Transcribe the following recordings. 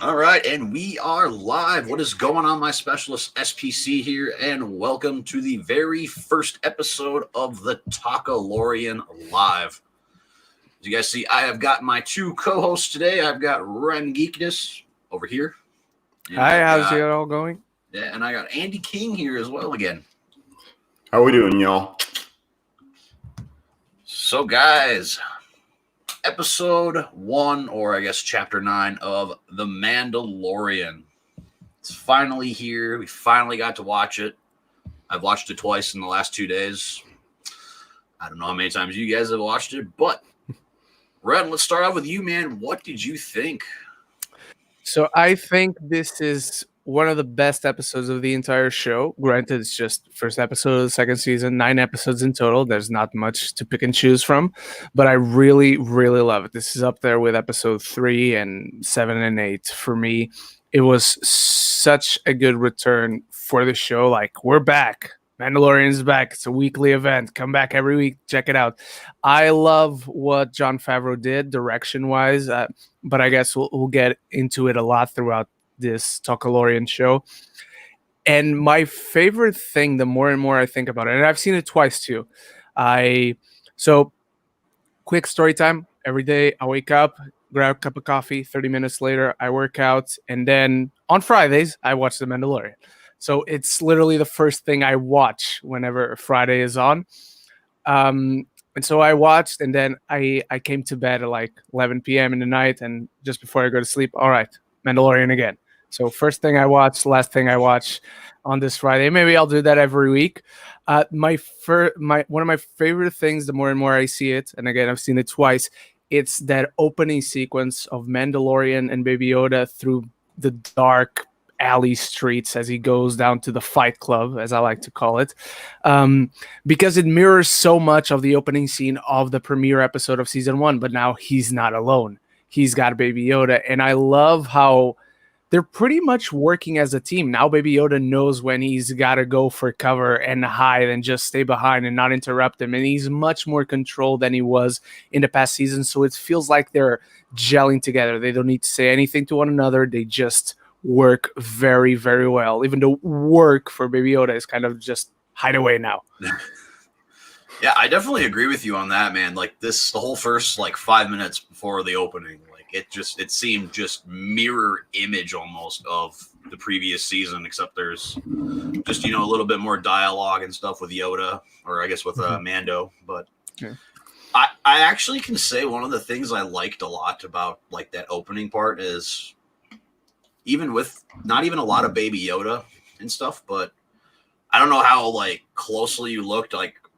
All right, and we are live. What is going on, my specialist SPC here, and welcome to the very first episode of the Talkalorian Live. As you guys see, I have got my two co-hosts today. I've got Ren Geekness over here, and Hi, I've how's got it all going? and I got Andy King here as well again. How we doing, y'all? So, guys, episode 1, or I guess chapter 9 of The Mandalorian. It's finally here. We finally got to watch it. I've watched it twice in the last 2 days. I don't know how many times you guys have watched it, but Red, let's start off with you, man. What did you think? So I think this is one of the best episodes of the entire show. Granted, it's just first episode of the second season, 9 episodes in total. There's not much to pick and choose from, but I really, really love it. This is up there with episode 3 and 7 and 8 for me. It was such a good return for the show. Like, we're back. Mandalorian's back. It's a weekly event. Come back every week. Check it out. I love what Jon Favreau did direction-wise, but I guess we'll get into it a lot throughout this Talkalorian show. And my favorite thing, the more and more I think about it, and I've seen it twice too. So quick story time. Every day I wake up, grab a cup of coffee. 30 minutes later, I work out, and then on Fridays I watch The Mandalorian. So it's literally the first thing I watch whenever Friday is on. And so I watched, and then I came to bed at like 11 p.m. in the night, and just before I go to sleep, all right, Mandalorian again. So first thing I watch, last thing I watch on this Friday. Maybe I'll do that every week. One of my favorite things, the more and more I see it, and again, I've seen it twice, it's that opening sequence of Mandalorian and Baby Yoda through the dark alley streets as he goes down to the fight club, as I like to call it, because it mirrors so much of the opening scene of the premiere episode of season 1. But now he's not alone. He's got Baby Yoda, and I love how they're pretty much working as a team. Now Baby Yoda knows when he's got to go for cover and hide and just stay behind and not interrupt him, and he's much more controlled than he was in the past season. So it feels like they're gelling together. They don't need to say anything to one another. They just work very, very well. Even the work for Baby Yoda is kind of just hide away now. Yeah, I definitely agree with you on that, man. Like the whole first 5 minutes before the opening, it seemed just mirror image almost of the previous season, except there's just, a little bit more dialogue and stuff with Yoda, or I guess with Mando. But yeah. I actually can say one of the things I liked a lot about that opening part is, even with not even a lot of Baby Yoda and stuff, but I don't know how closely you looked.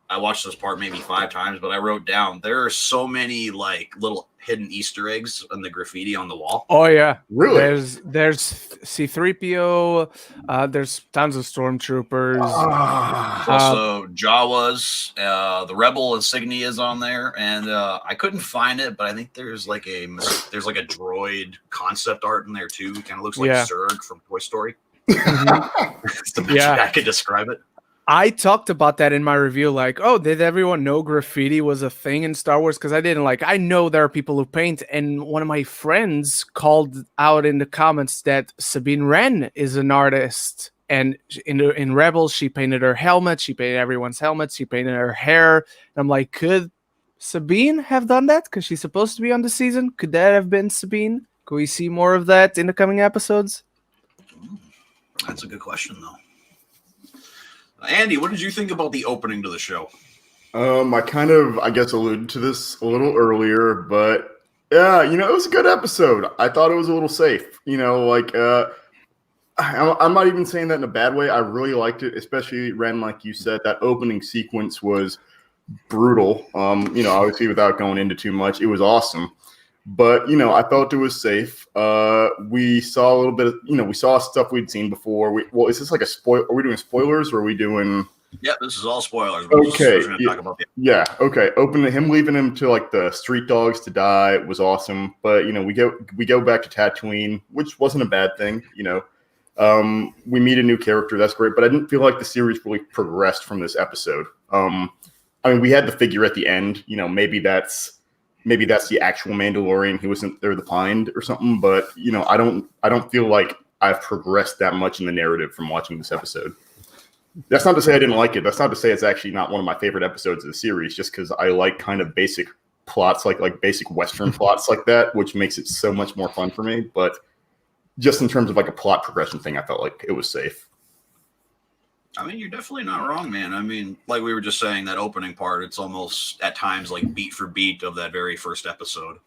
I watched this part maybe 5 times, but I wrote down there are so many little hidden Easter eggs on the graffiti on the wall. Oh yeah, Really? There's C-3PO. There's tons of stormtroopers. Also, Jawas, the Rebel insignia is on there, and I couldn't find it, but I think there's a droid concept art in there too. It kind of looks like Zurg from Toy Story. It's the best way I could describe it. I talked about that in my review, did everyone know graffiti was a thing in Star Wars? Because I didn't. I know there are people who paint, and one of my friends called out in the comments that Sabine Wren is an artist, and in Rebels, she painted her helmet, she painted everyone's helmets, she painted her hair, and I'm like, could Sabine have done that? Because she's supposed to be on the season. Could that have been Sabine? Could we see more of that in the coming episodes? That's a good question, though. Andy, what did you think about the opening to the show? I kind of, alluded to this a little earlier, but yeah, it was a good episode. I thought it was a little safe. I'm not even saying that in a bad way. I really liked it, especially, Ren, like you said, that opening sequence was brutal. Obviously without going into too much, it was awesome. But, I felt it was safe. We saw a little bit of, we saw stuff we'd seen before. Is this a spoil? Are we doing spoilers or are we doing? Yeah, this is all spoilers. Okay. Talk about Okay. Him leaving him to the street dogs to die was awesome. But, we go back to Tatooine, which wasn't a bad thing. We meet a new character. That's great. But I didn't feel like the series really progressed from this episode. We had the figure at the end. Maybe that's maybe that's the actual Mandalorian. He wasn't there the find or something. But I don't feel like I've progressed that much in the narrative from watching this episode. That's not to say I didn't like it. That's not to say it's actually not one of my favorite episodes of the series, just because I like kind of basic plots, like basic Western plots like that, which makes it so much more fun for me. But just in terms of like a plot progression thing, I felt like it was safe. I mean, you're definitely not wrong, man. I mean, like we were just saying, that opening part, it's almost at times like beat for beat of that very first episode.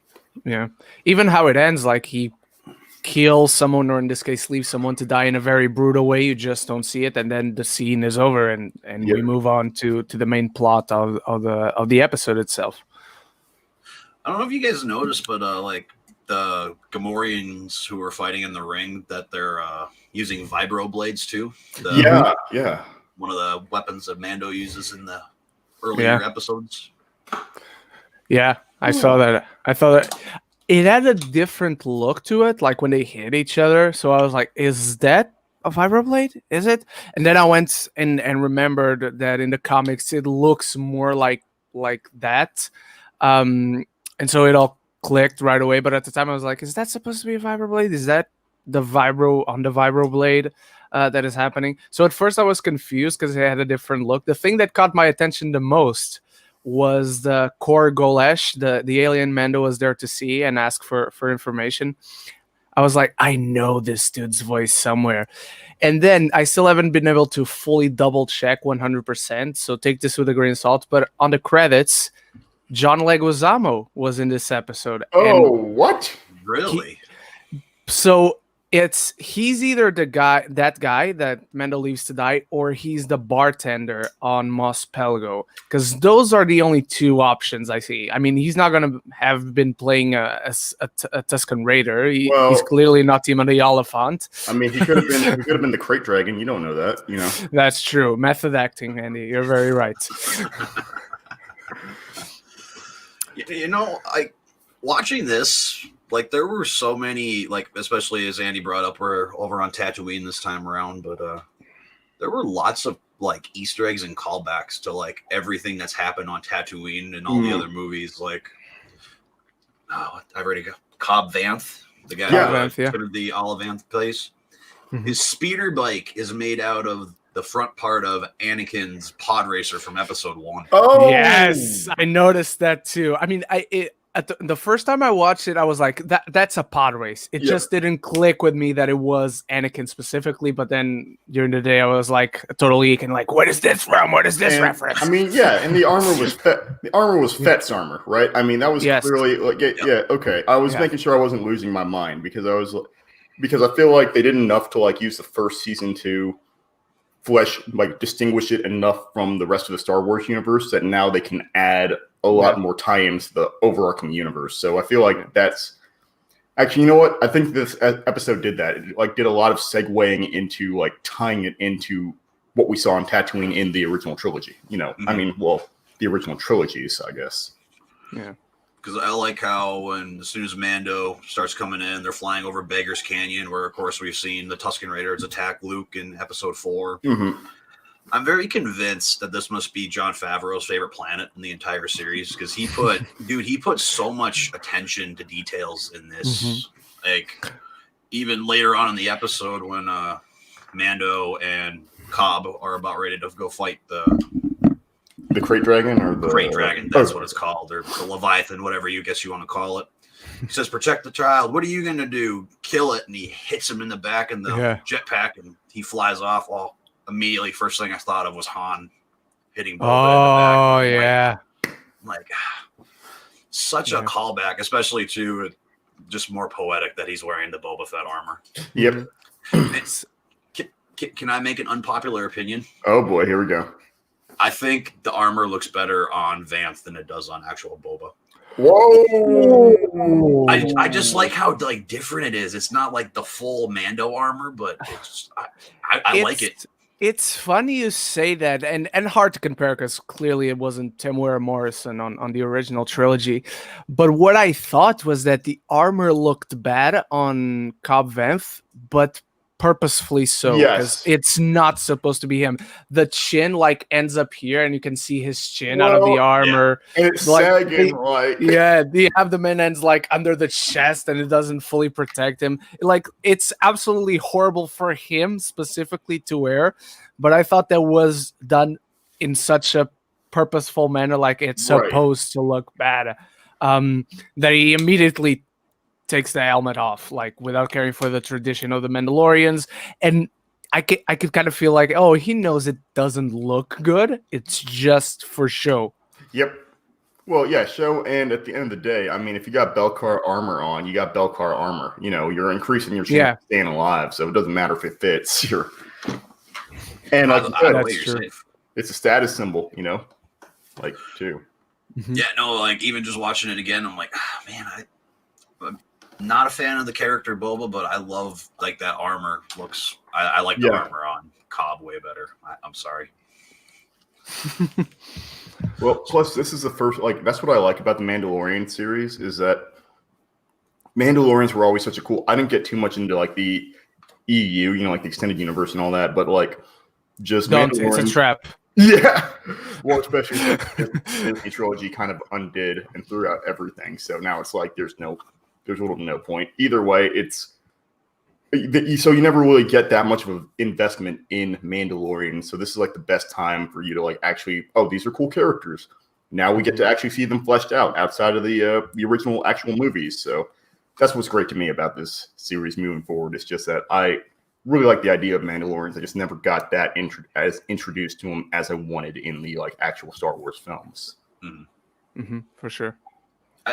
Yeah. Even how it ends, like he kills someone, or in this case leaves someone to die in a very brutal way. You just don't see it, and then the scene is over, and we move on to the main plot of the episode itself. I don't know if you guys noticed, but like the Gamorreans who were fighting in the ring, that they're using vibro blades too. Yeah. One of the weapons that Mando uses in the earlier episodes. Yeah, I saw that. I thought that it had a different look to it, like when they hit each other. So I was like, is that a vibroblade? Is it? And then I went and remembered that in the comics it looks more like that. And so it all clicked right away. But at the time I was like, is that supposed to be a vibroblade? Is that the vibro on the vibroblade that is happening? So at first I was confused because it had a different look. The thing that caught my attention the most was the Kor Golesh, the alien Mando was there to see and ask for information. I was like, I know this dude's voice somewhere. And then I still haven't been able to fully double check 100%. So take this with a grain of salt. But on the credits, John Leguizamo was in this episode. Oh, what? Really? So he's either that guy that Mando leaves to die, or he's the bartender on Mos Pelgo, because those are the only two options I see. I mean, he's not going to have been playing a Tusken Raider. He's clearly not Timothy Oliphant. I mean, he could have been the Crate Dragon. You don't know that, That's true. Method acting, Andy. You're very right. Watching this, like, there were so many, like, especially as Andy brought up, we're over on Tatooine this time around, but there were lots of, like, Easter eggs and callbacks to, like, everything that's happened on Tatooine and all the other movies. Like, I've already got Cobb Vanth, the guy who the Olivanth place. Mm-hmm. His speeder bike is made out of the front part of Anakin's pod racer from Episode 1. Oh, yes, I noticed that too. I mean, the first time I watched it, I was like, that's a pod race. It just didn't click with me that it was Anakin specifically. But then during the day, I was like totally geeking, like, what is this from? What is this reference? I mean, and the armor was Fett's armor, right? I mean, that was clearly like, okay. I was making sure I wasn't losing my mind because I feel like they did enough to like use the first season to distinguish it enough from the rest of the Star Wars universe that now they can add a lot more tie-ins to the overarching universe. So I feel like that's actually, you know what? I think this episode did that. It did a lot of segueing into tying it into what we saw on Tatooine in the original trilogy. I mean, the original trilogies, I guess. Yeah. Because I like how as soon as Mando starts coming in, they're flying over Beggar's Canyon, where, of course, we've seen the Tusken Raiders attack Luke in Episode 4. Mm-hmm. I'm very convinced that this must be Jon Favreau's favorite planet in the entire series, because he put so much attention to details in this. Mm-hmm. Like, even later on in the episode when Mando and Cobb are about ready to go fight the Crate Dragon, or the Crate Dragon, that's what it's called, or the Leviathan, whatever you want to call it. He says, "Protect the child. What are you going to do? Kill it." And he hits him in the back in the jetpack, and he flies off. Well, immediately, first thing I thought of was Han hitting Boba in the back. Oh, yeah. Like, such a callback, especially to just more poetic that he's wearing the Boba Fett armor. Yep. Can I make an unpopular opinion? Oh, boy. Here we go. I think the armor looks better on Vanth than it does on actual Boba. Whoa! I just like how different it is. It's not like the full Mando armor, but I like it. It's funny you say that, and hard to compare because clearly it wasn't Temuera Morrison on the original trilogy. But what I thought was that the armor looked bad on Cobb Vanth, but purposefully so, because Yes. it's not supposed to be him. The chin like ends up here, and you can see his chin out of the Well, armor. And it's Like, sagging, like yeah, the abdomen ends like under the chest, and it doesn't fully protect him. Like, it's absolutely horrible for him specifically to wear, but I thought that was done in such a purposeful manner, like it's Right. supposed to look bad, that he immediately takes the helmet off, like without caring for the tradition of the Mandalorians. And I could kind of feel like, oh, he knows it doesn't look good. It's just for show. Yep. Well, yeah, show, and at the end of the day, I mean, if you got Belcar armor on, you got Belcar armor. You know, you're increasing your chance of staying alive, so it doesn't matter if it fits. And like you said, Either way, you're safe. It's a status symbol, you know, like too. Yeah, no, like even just watching it again, I'm like, man, I'm not a fan of the character Boba, but I love like that armor looks. I like the armor on Cobb way better. I'm sorry. Well, plus this is the first, like, that's what I like about the Mandalorian series is that Mandalorians were always such a cool. I didn't get too much into like the EU, you know, like the extended universe and all that, but like just it's a trap. Yeah. Well, especially since the Disney trilogy kind of undid and threw out everything. So now it's like there's little to no point. Either way, it's so you never really get that much of an investment in Mandalorian. So this is like the best time for you to like actually, oh, these are cool characters. Now we get to actually see them fleshed out outside of the original actual movies. So that's what's great to me about this series moving forward. It's just that I really like the idea of Mandalorians. I just never got that introduced to them as I wanted in the like actual Star Wars films. For sure.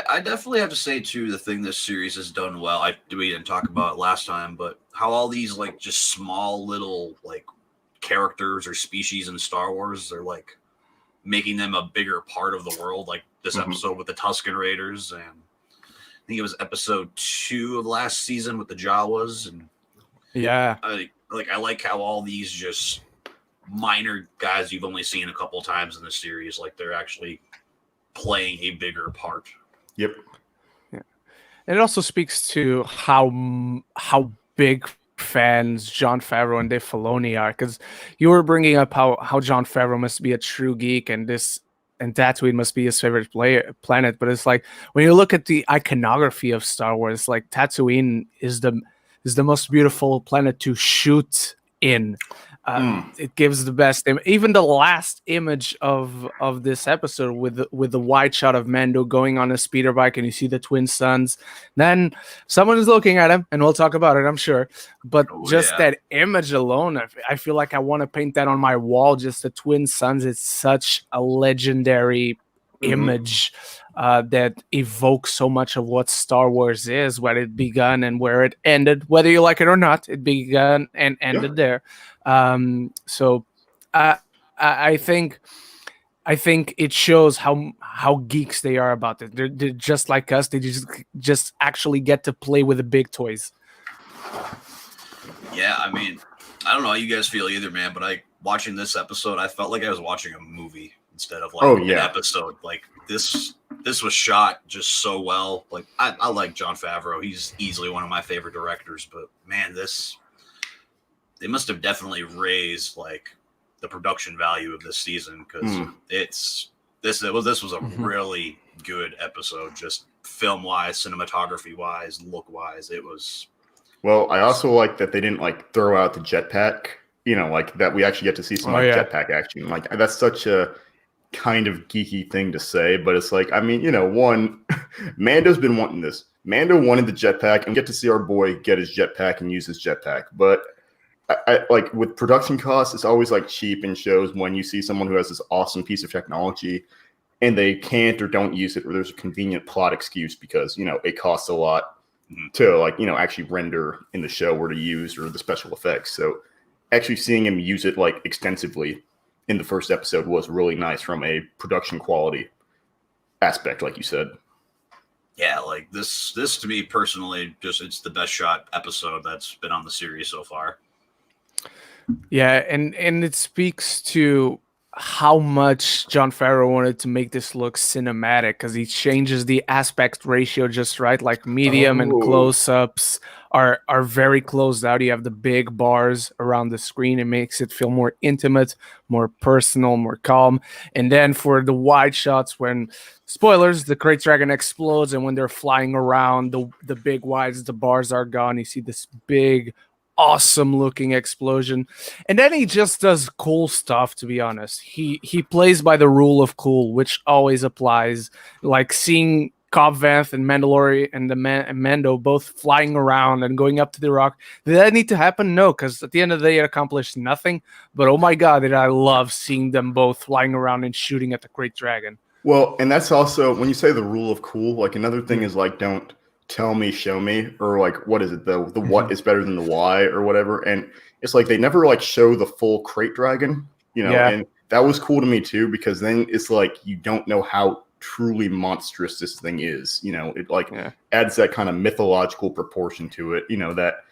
I definitely have to say too, the thing this series has done well. We didn't talk about it last time, but how all these like just small little like characters or species in Star Wars are like making them a bigger part of the world. Like this episode with the Tusken Raiders, and I think it was episode 2 of last season with the Jawas, and I like how all these just minor guys you've only seen a couple times in the series, like they're actually playing a bigger part. Yep. Yeah. And it also speaks to how big fans Jon Favreau and Dave Filoni are, because you were bringing up how Jon Favreau must be a true geek, and Tatooine must be his favorite planet. But it's like when you look at the iconography of Star Wars, like Tatooine is the most beautiful planet to shoot in. It gives the best even the last image of this episode with the wide shot of Mando going on a speeder bike, and you see the twin suns. Then someone is looking at him, and we'll talk about it, I'm sure. But that image alone, I feel like I want to paint that on my wall. Just the twin suns. It's such a legendary image that evokes so much of what Star Wars is, where it began and where it ended. Whether you like it or not, it began and ended there. So I think it shows how geeks they are about it. They're just like us. They just actually get to play with the big toys. Yeah, I mean, I don't know how you guys feel either, man, but watching this episode, I felt like I was watching a movie instead of like an episode. Like this was shot just so well. Like I like Jon Favreau. He's easily one of my favorite directors, but man, they must have definitely raised like the production value of this season, because this was a really good episode, just film wise, cinematography wise, look wise. It was. Well, I also like that they didn't like throw out the jetpack. You know, like that we actually get to see some jetpack action. Like that's such a kind of geeky thing to say, but it's like, I mean, you know, Mando's been wanting this. Mando wanted the jetpack, and get to see our boy get his jetpack and use his jetpack, but. I like with production costs, it's always like cheap in shows when you see someone who has this awesome piece of technology and they can't or don't use it, or there's a convenient plot excuse because, you know, it costs a lot to like, you know, actually render in the show or to use, or the special effects. So actually seeing him use it like extensively in the first episode was really nice from a production quality aspect, like you said. Yeah, like this to me personally, just it's the best shot episode that's been on the series so far. Yeah, and it speaks to how much John Favreau wanted to make this look cinematic, because he changes the aspect ratio just right. Like medium and close-ups are very closed out. You have the big bars around the screen. It makes it feel more intimate, more personal, more calm. And then for the wide shots, when spoilers, the Great Dragon explodes, and when they're flying around, the big wides, the bars are gone. You see this big, awesome looking explosion. And then he just does cool stuff, to be honest. He plays by the rule of cool, which always applies. Like seeing Cobb Vanth and Mandalorian and and Mando both flying around and going up to the rock. Did that need to happen? No, because at the end of the day, it accomplished nothing. But oh my god, did I love seeing them both flying around and shooting at the Great Dragon. Well, and that's also, when you say the rule of cool, like another thing is like, don't tell me, show me, or like, what is it? The what is better than the why or whatever. And it's like, they never like show the full Crate Dragon, and that was cool to me too, because then it's like, you don't know how truly monstrous this thing is. It like adds that kind of mythological proportion to it, that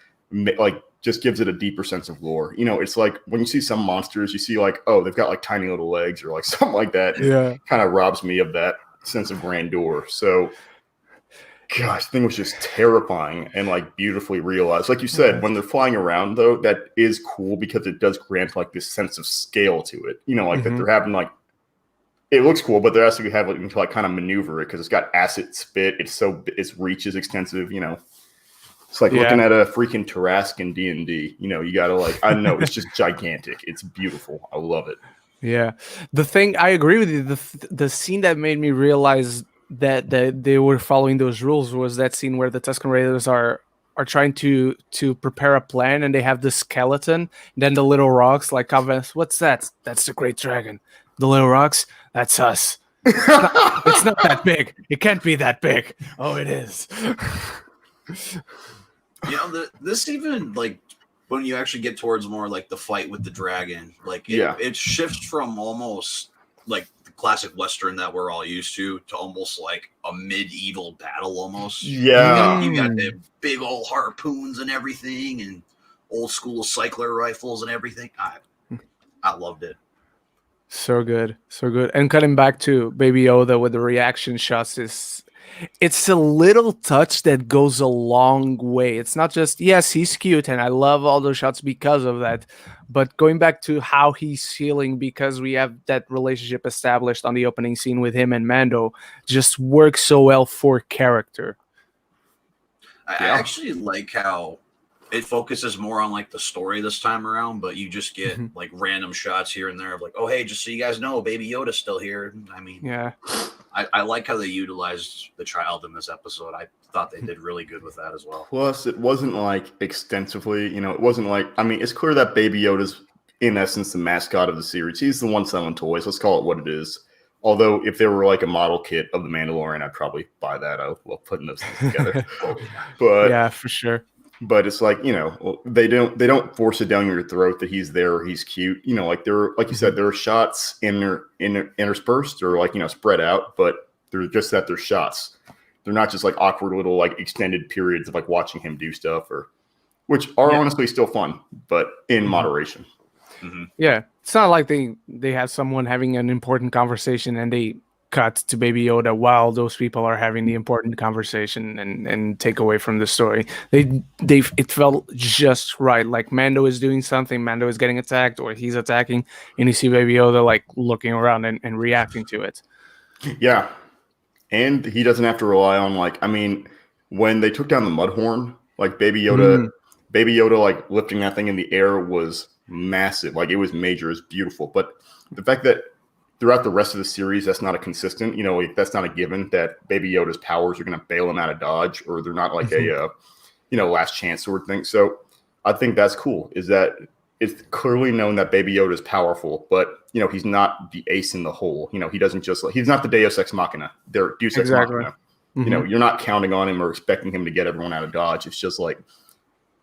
like just gives it a deeper sense of lore. It's like when you see some monsters, you see like, oh, they've got like tiny little legs or like something like that. It kind of robs me of that sense of grandeur. So gosh, the thing was just terrifying and like beautifully realized. Like you said, when they're flying around though, that is cool because it does grant like this sense of scale to it. Like that they're having like, it looks cool, but they're actually having to like kind of maneuver it because it's got acid spit. Its reach is extensive. It's like looking at a freaking Tarrasque in D&D. You gotta like, I don't know, it's just gigantic. It's beautiful. I love it. Yeah, the thing, I agree with you. The scene that made me realize that they were following those rules was that scene where the Tusken Raiders are trying to prepare a plan, and they have the skeleton, and then the little rocks, like, what's that? That's the Great Dragon. The little rocks, that's us. It's not that big. It can't be that big. Oh, it is. This even like when you actually get towards more like the fight with the dragon, like it shifts from almost like the classic Western that we're all used to almost like a medieval battle almost. Yeah. You got the big old harpoons and everything and old school cycler rifles and everything. I loved it. So good. And cutting back to Baby Yoda with the reaction shots, it's a little touch that goes a long way. It's not just, yes, he's cute, and I love all those shots because of that, but going back to how he's feeling, because we have that relationship established on the opening scene with him and Mando, just works so well for character. I actually like how it focuses more on like the story this time around, but you just get like random shots here and there of like, oh, hey, just so you guys know, Baby Yoda's still here. I mean, I like how they utilized the child in this episode. I thought they did really good with that as well. Plus, it wasn't like extensively, it wasn't like, I mean, it's clear that Baby Yoda's in essence the mascot of the series. He's the one selling toys. Let's call it what it is. Although if there were like a model kit of the Mandalorian, I'd probably buy that. I love putting those things together. But yeah, for sure. But it's like, they don't force it down your throat that he's there or he's cute. Like you said, there are shots interspersed or like, spread out, but they're just that they're shots. They're not just like awkward little like extended periods of like watching him do stuff which are honestly still fun, but in moderation. Yeah. It's not like they have someone having an important conversation and they cut to Baby Yoda while those people are having the important conversation and take away from the story. It felt just right. Like Mando is doing something, Mando is getting attacked or he's attacking, and you see Baby Yoda like looking around and reacting to it. Yeah. And he doesn't have to rely on like, I mean, when they took down the Mudhorn, like Baby Yoda like lifting that thing in the air was massive. Like it was major, it was beautiful. But the fact that throughout the rest of the series, that's not a consistent, that's not a given that Baby Yoda's powers are going to bail him out of Dodge, or they're not like a, last chance sort of thing. So I think that's cool, is that it's clearly known that Baby Yoda is powerful, but, he's not the ace in the hole. He doesn't just, he's not the Deus Ex Machina. They're Deus Ex Machina. You're not counting on him or expecting him to get everyone out of Dodge. It's just like,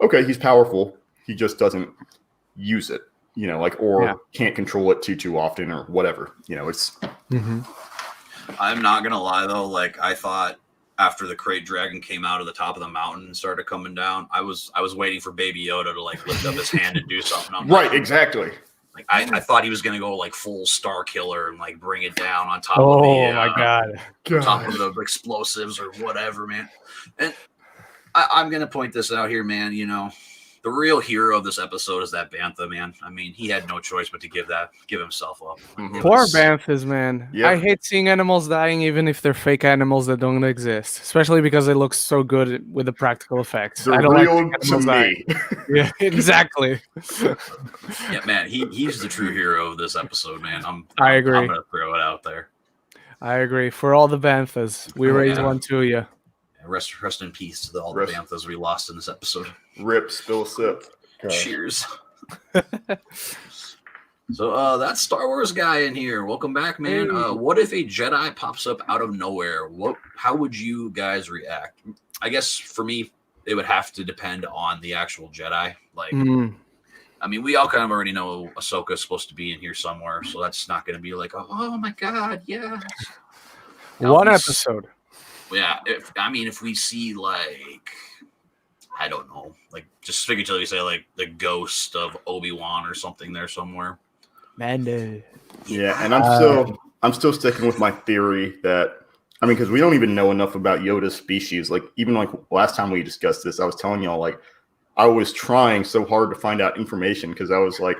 okay, he's powerful. He just doesn't use it. Can't control it too often or whatever. It's. I'm not gonna lie though. Like I thought after the Great Dragon came out of the top of the mountain and started coming down, I was waiting for Baby Yoda to like lift up his hand and do something. Right, exactly. Like I thought he was gonna go like full Star Killer and like bring it down on top Oh of my god. top of the explosives or whatever, man. And I'm gonna point this out here, man. You know, the real hero of this episode is that Bantha, man. I mean, he had no choice but to give himself up. Mhm. Poor Banthas, man. Yep. I hate seeing animals dying, even if they're fake animals that don't exist. Especially because it looks so good with the practical effects. They're I don't like real seeing to animals dying. me. Yeah, exactly. Yeah, man, he's the true hero of this episode, man. I agree. I'm gonna throw it out there. I agree. For all the Banthas, we raise yeah. one to you. Rest in peace to all the Banthas we lost in this episode. Rip, spill, sip. Gosh. Cheers. So that's Star Wars guy in here. Welcome back, man. Hey. What if a Jedi pops up out of nowhere? How would you guys react? I guess for me, it would have to depend on the actual Jedi. Like, I mean, we all kind of already know Ahsoka's supposed to be in here somewhere, so that's not going to be like, oh my god, yeah. One episode. Yeah, if we see like, I don't know, like just figuratively say like the ghost of Obi-Wan or something there somewhere. Mando. Yeah, and I'm still sticking with my theory that because we don't even know enough about Yoda's species. Like even like last time we discussed this, I was telling y'all like I was trying so hard to find out information because I was like,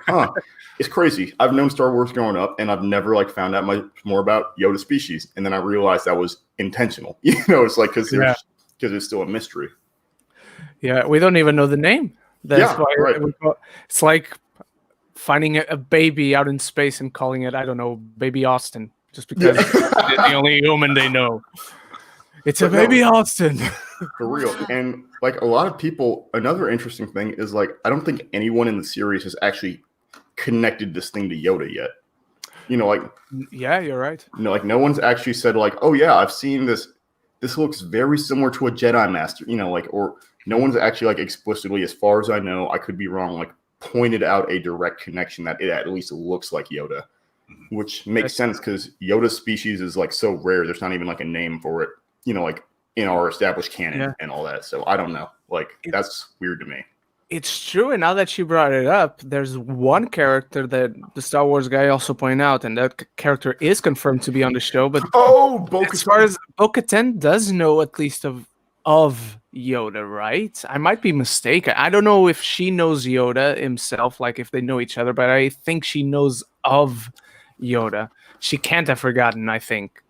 it's crazy. I've known Star Wars growing up, and I've never like found out much more about Yoda's species. And then I realized that was intentional. It's like because it's still a mystery. Yeah, we don't even know the name. That's why right. It's like finding a baby out in space and calling it, I don't know, Baby Austin, just because it's the only human they know. It's a Baby Austin. For real. And like a lot of people, another interesting thing is like, I don't think anyone in the series has actually connected this thing to Yoda yet. Like, yeah, you're right. Like no one's actually said like, oh yeah, I've seen this. This looks very similar to a Jedi Master, or no one's actually like explicitly, as far as I know, I could be wrong, like pointed out a direct connection that it at least looks like Yoda, which makes sense because Yoda's species is like so rare. There's not even like a name for it, like in our established canon and all that. So I don't know. Like that's weird to me. It's true, and now that you brought it up, there's one character that the Star Wars guy also pointed out, and that character is confirmed to be on the show. But as far as Bo-Katan does know at least of Yoda, right? I might be mistaken. I don't know if she knows Yoda himself, like if they know each other, but I think she knows of Yoda. She can't have forgotten, I think.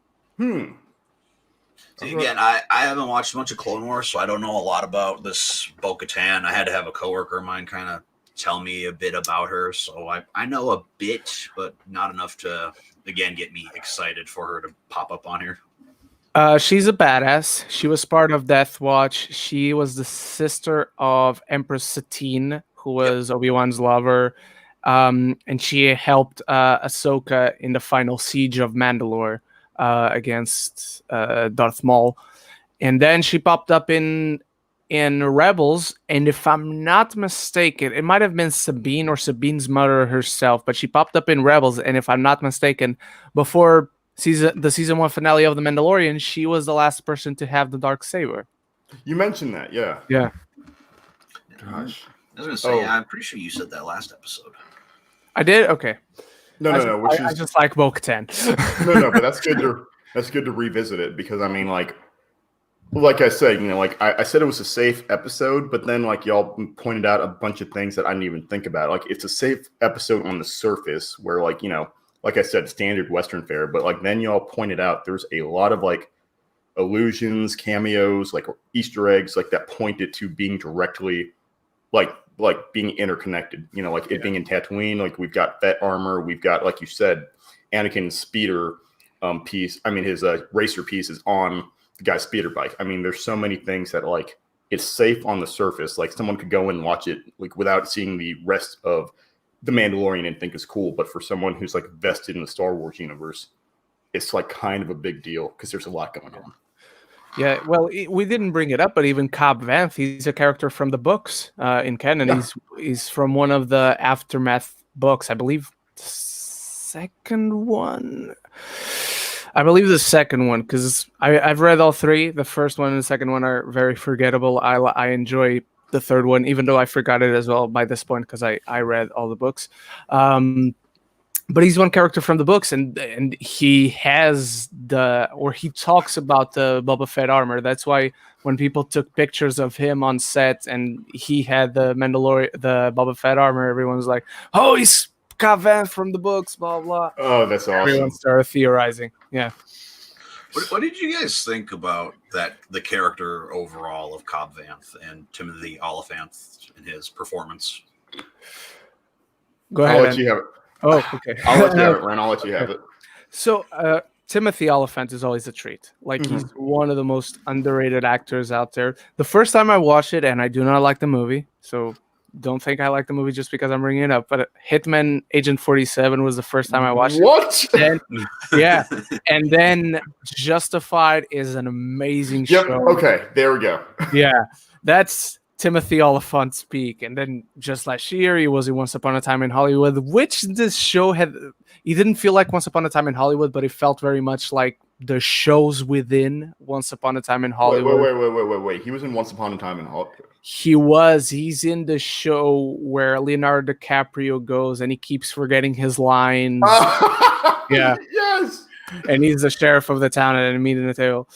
Again, I haven't watched much of Clone Wars, so I don't know a lot about this Bo-Katan. I had to have a coworker of mine kind of tell me a bit about her, so I know a bit, but not enough to, again, get me excited for her to pop up on here. She's a badass. She was part of Death Watch. She was the sister of Empress Satine, who was Obi-Wan's lover, and she helped Ahsoka in the final siege of Mandalore. Against Darth Maul, and then she popped up in Rebels, and if I'm not mistaken, it might have been Sabine or Sabine's mother herself, but she popped up in Rebels, and if I'm not mistaken, before the season 1 finale of The Mandalorian, she was the last person to have the Darksaber. You mentioned that, yeah. I Gosh, was gonna say, I'm pretty sure you said that last episode. I did. Okay. No. I just like Bo-Katan. No, but that's good to revisit it because like I said, I said it was a safe episode, but then like y'all pointed out a bunch of things that I didn't even think about. Like it's a safe episode on the surface where like I said, standard Western fare, but like then y'all pointed out there's a lot of like allusions, cameos, like Easter eggs, like that pointed to being directly like being interconnected, like it being in Tatooine, like we've got that armor, we've got, like you said, Anakin's speeder piece. His racer piece is on the guy's speeder bike. There's so many things that like it's safe on the surface. Like someone could go and watch it like without seeing the rest of the Mandalorian and think it's cool. But for someone who's like vested in the Star Wars universe, it's like kind of a big deal because there's a lot going on. Yeah, well, we didn't bring it up, but even Cobb Vanth, he's a character from the books in canon. Yeah. He's from one of the Aftermath books, I believe. The second one, because I've read all three. The first one and the second one are very forgettable. I enjoy the third one, even though I forgot it as well by this point because I read all the books. But he's one character from the books, and he has he talks about the Boba Fett armor. That's why when people took pictures of him on set and he had the Boba Fett armor, everyone was like, "Oh, he's Cobb Vanth from the books." Blah blah. Oh, that's awesome. Everyone started theorizing. Yeah. What did you guys think about the character overall of Cobb Vanth and Timothy Oliphant in his performance? Go ahead. I'll let you have it. Oh, okay. I'll let you have it, Ren. I'll let you have it. So, Timothy Oliphant is always a treat. Like, he's one of the most underrated actors out there. The first time I watched it, and I do not like the movie, so don't think I like the movie just because I'm bringing it up, but Hitman Agent 47 was the first time I watched it. What? Yeah. And then Justified is an amazing Yep. show. Okay, there we go. Yeah. That's Timothy Oliphant's peak. And then just last year, he was in Once Upon a Time in Hollywood, which this show had. He didn't feel like Once Upon a Time in Hollywood, but it felt very much like the shows within Once Upon a Time in Hollywood. Wait. He was in Once Upon a Time in Hollywood. He's in the show where Leonardo DiCaprio goes and he keeps forgetting his lines. Yeah. Yes. And he's the sheriff of the town at a meeting at the table.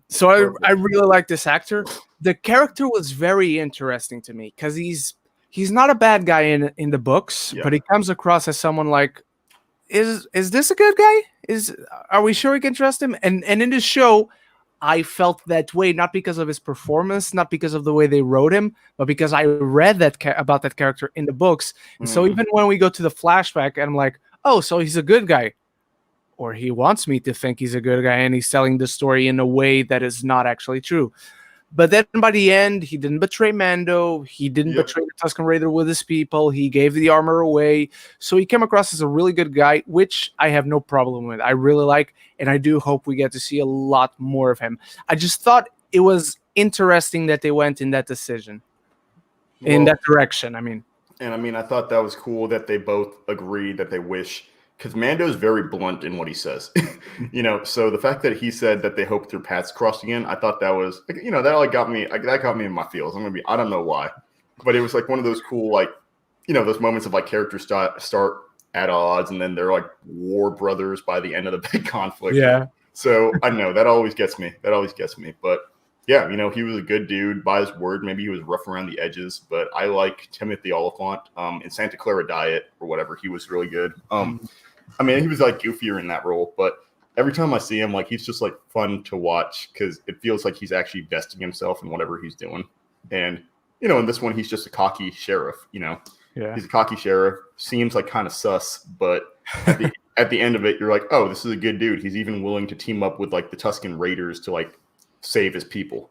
So I really like this actor. The character was very interesting to me because he's not a bad guy in the books, but he comes across as someone like, is this a good guy? Are we sure we can trust him? And in this show, I felt that way, not because of his performance, not because of the way they wrote him, but because I read about that character in the books. And so even when we go to the flashback, and I'm like, oh, so he's a good guy. Or he wants me to think he's a good guy, and he's telling the story in a way that is not actually true. But then by the end, he didn't betray Mando. He didn't betray the Tusken Raider with his people. He gave the armor away. So he came across as a really good guy, which I have no problem with. I really like, and I do hope we get to see a lot more of him. I just thought it was interesting that they went in that decision, in that direction, I mean. And I mean, I thought that was cool that they both agreed that they wish, because Mando's very blunt in what he says, so the fact that he said that they hope their paths crossed again, I thought that was, that got me in my feels. I don't know why, but it was like one of those cool, those moments of like characters start at odds and then they're like war brothers by the end of the big conflict. Yeah. So I know that always gets me. But yeah, he was a good dude by his word. Maybe he was rough around the edges, but I like Timothy Oliphant in Santa Clara Diet or whatever. He was really good. I mean, he was like goofier in that role, but every time I see him, like he's just like fun to watch because it feels like he's actually vesting himself in whatever he's doing. And in this one, he's just a cocky sheriff. Yeah, he's a cocky sheriff. Seems like kind of sus, but at the end of it, you're like, oh, this is a good dude. He's even willing to team up with like the Tusken Raiders to like save his people.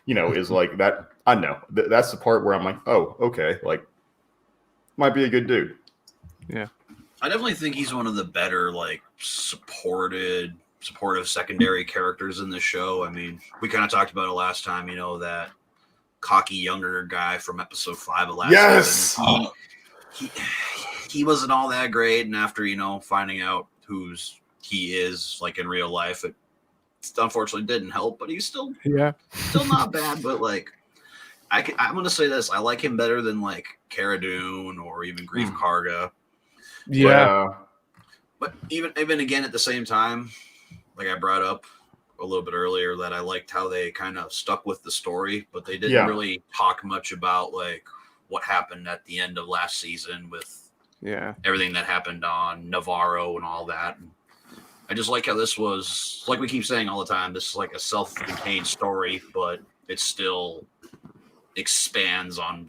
Is like that. I know that's the part where I'm like, oh, okay, like might be a good dude. Yeah. I definitely think he's one of the better, like, supportive secondary characters in the show. I mean, we kind of talked about it last time, that cocky younger guy from episode 5 of last season. He wasn't all that great, and after, finding out he is, like, in real life, it unfortunately didn't help, but he's still not bad, but, like, I'm going to say this. I like him better than, like, Cara Dune or even Grief Karga. Yeah. But even again at the same time, like I brought up a little bit earlier, that I liked how they kind of stuck with the story, but they didn't really talk much about like what happened at the end of last season with everything that happened on Navarro and all that. And I just like how this was, like we keep saying all the time, this is like a self-contained story, but it still expands on,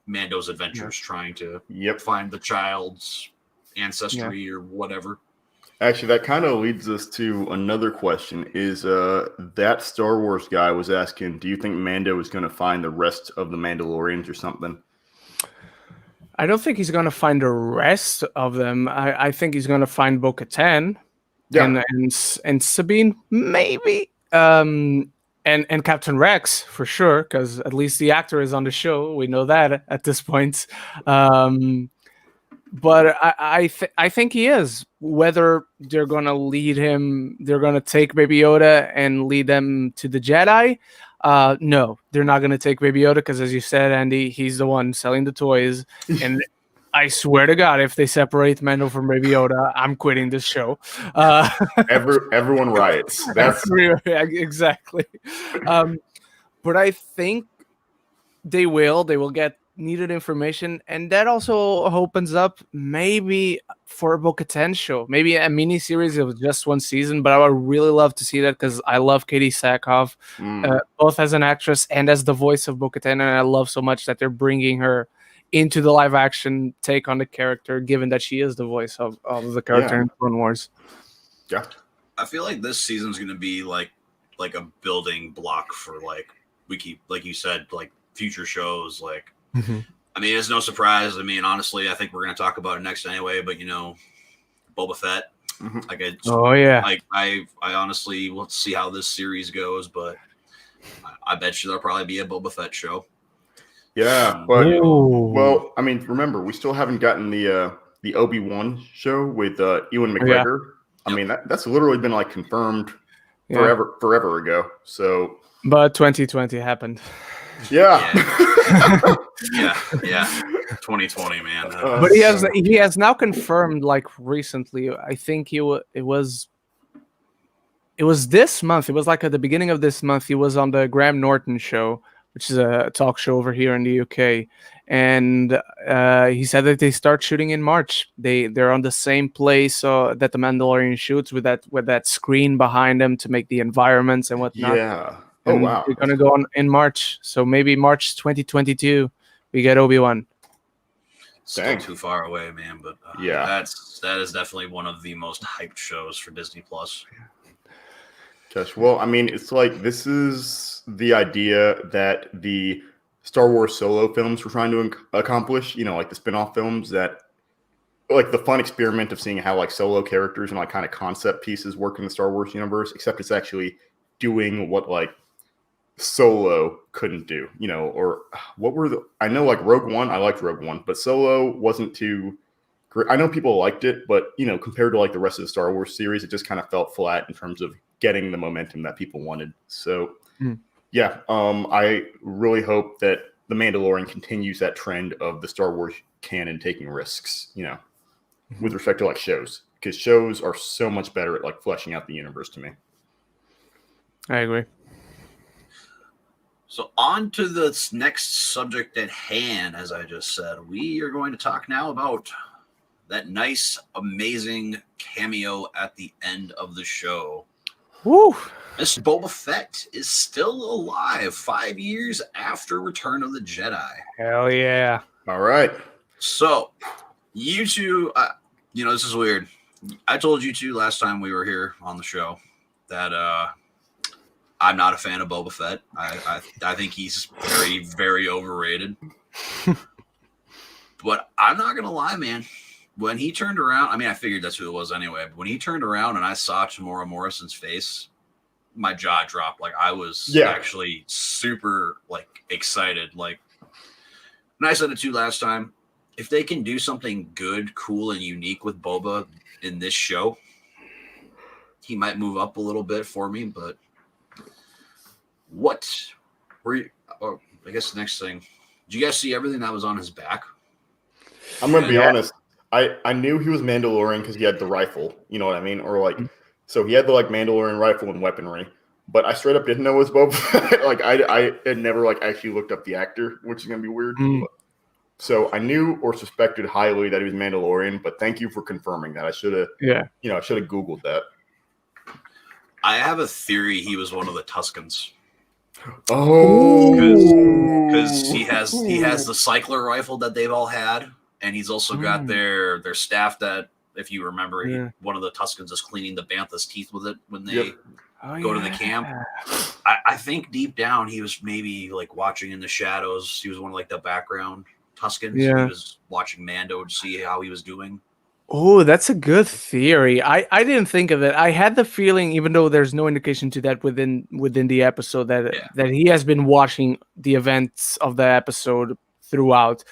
Mando's adventures trying to find the child's ancestry or whatever. Actually, that kind of leads us to another question. Is that Star Wars guy was asking, do you think Mando is going to find the rest of the Mandalorians or something? I don't think he's going to find the rest of them. I think he's going to find Bo-Katan and Sabine, maybe. And Captain Rex for sure, because at least the actor is on the show. We know that at this point. But I think he is. Whether they're gonna lead him, they're gonna take Baby Yoda and lead them to the Jedi. No, they're not going to take Baby Yoda because, as you said, Andy, he's the one selling the toys. And I swear to God, if they separate Mando from Baby Yoda, I'm quitting this show. Everyone riots. That's exactly. But I think they will get needed information, and that also opens up maybe for a Bo-Katan show, maybe a mini series of just one season. But I would really love to see that because I love Katie Sackhoff, both as an actress and as the voice of Bo-Katan, and I love so much that they're bringing her into the live action take on the character, given that she is the voice of the character in Clone Wars. Yeah, I feel like this season's going to be like a building block for like you said, like future shows. Like, I mean, it's no surprise. I mean, honestly, I think we're going to talk about it next anyway. But Boba Fett. Like, I honestly, let's see how this series goes. But I bet you there'll probably be a Boba Fett show. Yeah, but well, I mean, remember, we still haven't gotten the Obi-Wan show with Ewan McGregor. Yeah. I mean, that's literally been like confirmed forever ago. So, but 2020 happened. Yeah. Yeah. 2020, man. But he has now confirmed, like recently. I think it was this month. It was like at the beginning of this month. He was on the Graham Norton show, which is a talk show over here in the UK, and he said that they start shooting in March. They're on the same place that the Mandalorian shoots with that screen behind them to make the environments and whatnot. Yeah. And wow. We're gonna go on in March, so maybe March 2022 we get Obi-Wan. Still too far away, man. But that is definitely one of the most hyped shows for Disney Plus. Gosh, well, I mean, it's like this is the idea that the Star Wars Solo films were trying to accomplish. Like the spin-off films that, like the fun experiment of seeing how like solo characters and like kind of concept pieces work in the Star Wars universe, except it's actually doing what like Solo couldn't do, or what were I know like Rogue One, I liked Rogue One, but Solo wasn't too great. I know people liked it, but compared to like the rest of the Star Wars series, it just kind of felt flat in terms of getting the momentum that people wanted. So I really hope that The Mandalorian continues that trend of the Star Wars canon taking risks, with respect to like shows, because shows are so much better at like fleshing out the universe to me. I agree. So on to the next subject at hand, as I just said, we are going to talk now about that nice, amazing cameo at the end of the show. Woo! Mr. Boba Fett is still alive 5 years after Return of the Jedi. Hell yeah. All right. So, you two, this is weird. I told you two last time we were here on the show that I'm not a fan of Boba Fett. I think he's very, very overrated. But I'm not going to lie, man. When he turned around, I mean, I figured that's who it was anyway. But when he turned around and I saw Tamora Morrison's face, my jaw dropped. Like, I was actually super, like, excited. Like, and I said it too last time. If they can do something good, cool, and unique with Boba in this show, he might move up a little bit for me. But what were you? Oh, I guess the next thing. Did you guys see everything that was on his back? I'm going to be honest. I knew he was Mandalorian because he had the rifle, you know what I mean? Or like, so he had the like Mandalorian rifle and weaponry, but I straight up didn't know it was Boba Fett. Like I had never like actually looked up the actor, which is going to be weird. So I knew or suspected highly that he was Mandalorian, but thank you for confirming that. I should have, I should have Googled that. I have a theory he was one of the Tuscans. Oh, because he has the cycler rifle that they've all had. And he's also got their staff that, if you remember, one of the Tuscans is cleaning the Bantha's teeth with it when they go to the camp. I think deep down he was maybe like watching in the shadows. He was one of like the background Tuscans. He was watching Mando to see how he was doing. Oh, that's a good theory. I didn't think of it. I had the feeling, even though there's no indication to that within the episode, that he has been watching the events of the episode throughout.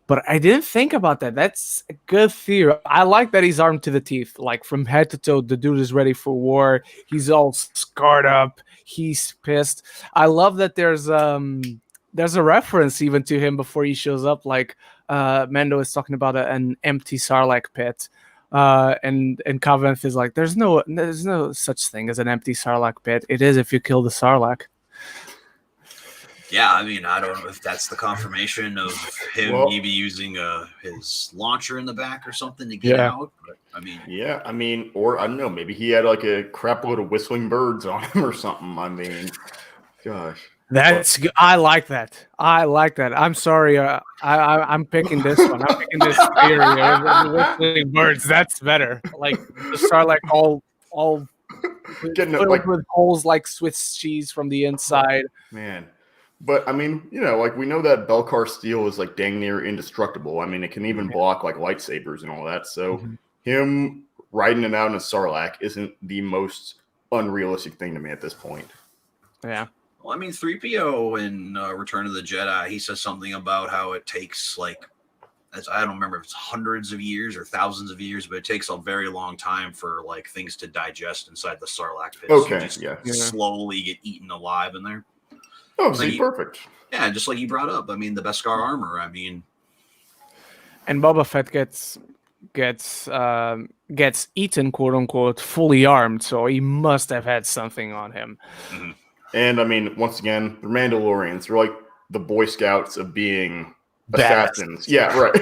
But I didn't think about that. That's a good theory. I like that he's armed to the teeth, like from head to toe. The dude is ready for war. He's all scarred up. he's pissed. I love that there's a reference even to him before he shows up. Like Mando is talking about an empty Sarlacc pit. And Covenant is like, there's no such thing as an empty Sarlacc pit. It is if you kill the Sarlacc. Yeah, I mean, I don't know if that's the confirmation of him maybe using his launcher in the back or something to get out. But, I mean, or I don't know, maybe he had like a crap load of whistling birds on him or something. I mean, gosh. I like that. I'm sorry. I'm picking this one. I'm picking this theory of whistling birds. That's better. Like the Sarlacc all getting filled like with holes like Swiss cheese from the inside. Man. But I mean, like we know that Belcar steel is like dang near indestructible. I mean, it can even block like lightsabers and all that. So him riding it out in a Sarlacc isn't the most unrealistic thing to me at this point. Yeah. Well, I mean, 3PO in Return of the Jedi, he says something about how it takes like, I don't remember if it's hundreds of years or thousands of years, but it takes a very long time for like things to digest inside the Sarlacc pit. Okay, so slowly get eaten alive in there. Oh, see, perfect. Yeah, just like you brought up. I mean, the Beskar armor. I mean, and Boba Fett gets eaten, quote unquote, fully armed. So he must have had something on him. Mm-hmm. And I mean, once again, the Mandalorians are like the Boy Scouts of being assassins. Yeah, right.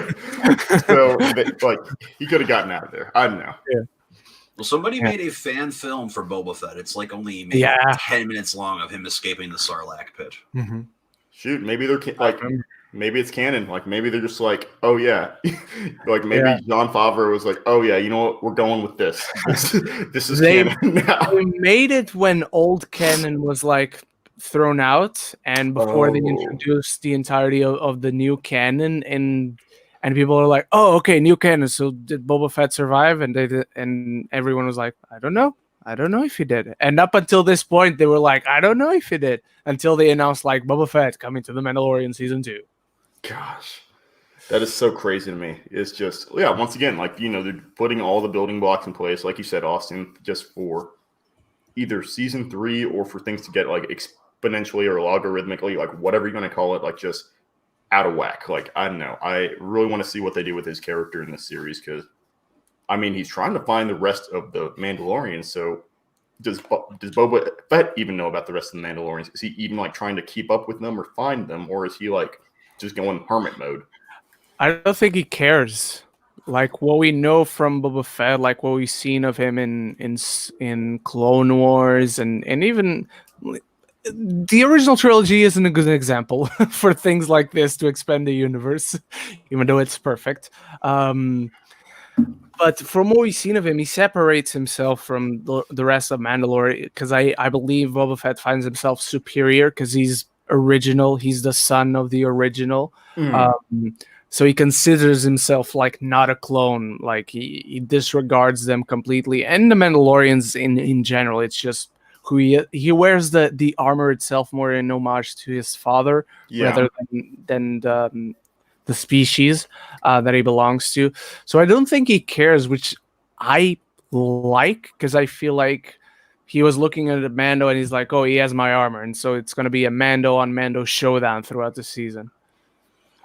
So, like, he could have gotten out of there. I don't know. Yeah. Well, somebody made a fan film for Boba Fett. It's like only maybe 10 minutes long of him escaping the Sarlacc pit. Mm-hmm. Shoot, maybe they're like, maybe it's canon. Like, maybe they're just like, oh yeah, like maybe Jon Favreau was like, oh yeah, you know what, we're going with this. This is canon now. They made it when old canon was like thrown out, and before they introduced the entirety of the new canon, and people are like, "Oh, okay, new canon. So did Boba Fett survive?" And and everyone was like, "I don't know if he did." And up until this point, they were like, "I don't know if he did," until they announced like Boba Fett coming to The Mandalorian season 2. Gosh, that is so crazy to me. It's just, once again, like, they're putting all the building blocks in place, like you said, Austin, just for either season 3 or for things to get like exponentially or logarithmically, like whatever you're going to call it, like just out of whack. Like, I don't know. I really want to see what they do with his character in this series, because, I mean, he's trying to find the rest of the Mandalorians. So does Boba Fett even know about the rest of the Mandalorians? Is he even like trying to keep up with them or find them, or is he like just going hermit mode? I don't think he cares. Like what we know from Boba Fett, like what we've seen of him in Clone Wars, and even the original trilogy isn't a good example for things like this to expand the universe, even though it's perfect. But from what we've seen of him, he separates himself from the rest of Mandalore, because I believe Boba Fett finds himself superior because he's original. He's the son of the original. So he considers himself like not a clone. Like he disregards them completely. And the Mandalorians in general, it's just who he wears the armor itself more in homage to his father rather than the species that he belongs to. So I don't think he cares, which I like, because I feel like he was looking at a Mando and he's like, oh, he has my armor. And so it's going to be a Mando on Mando showdown throughout the season.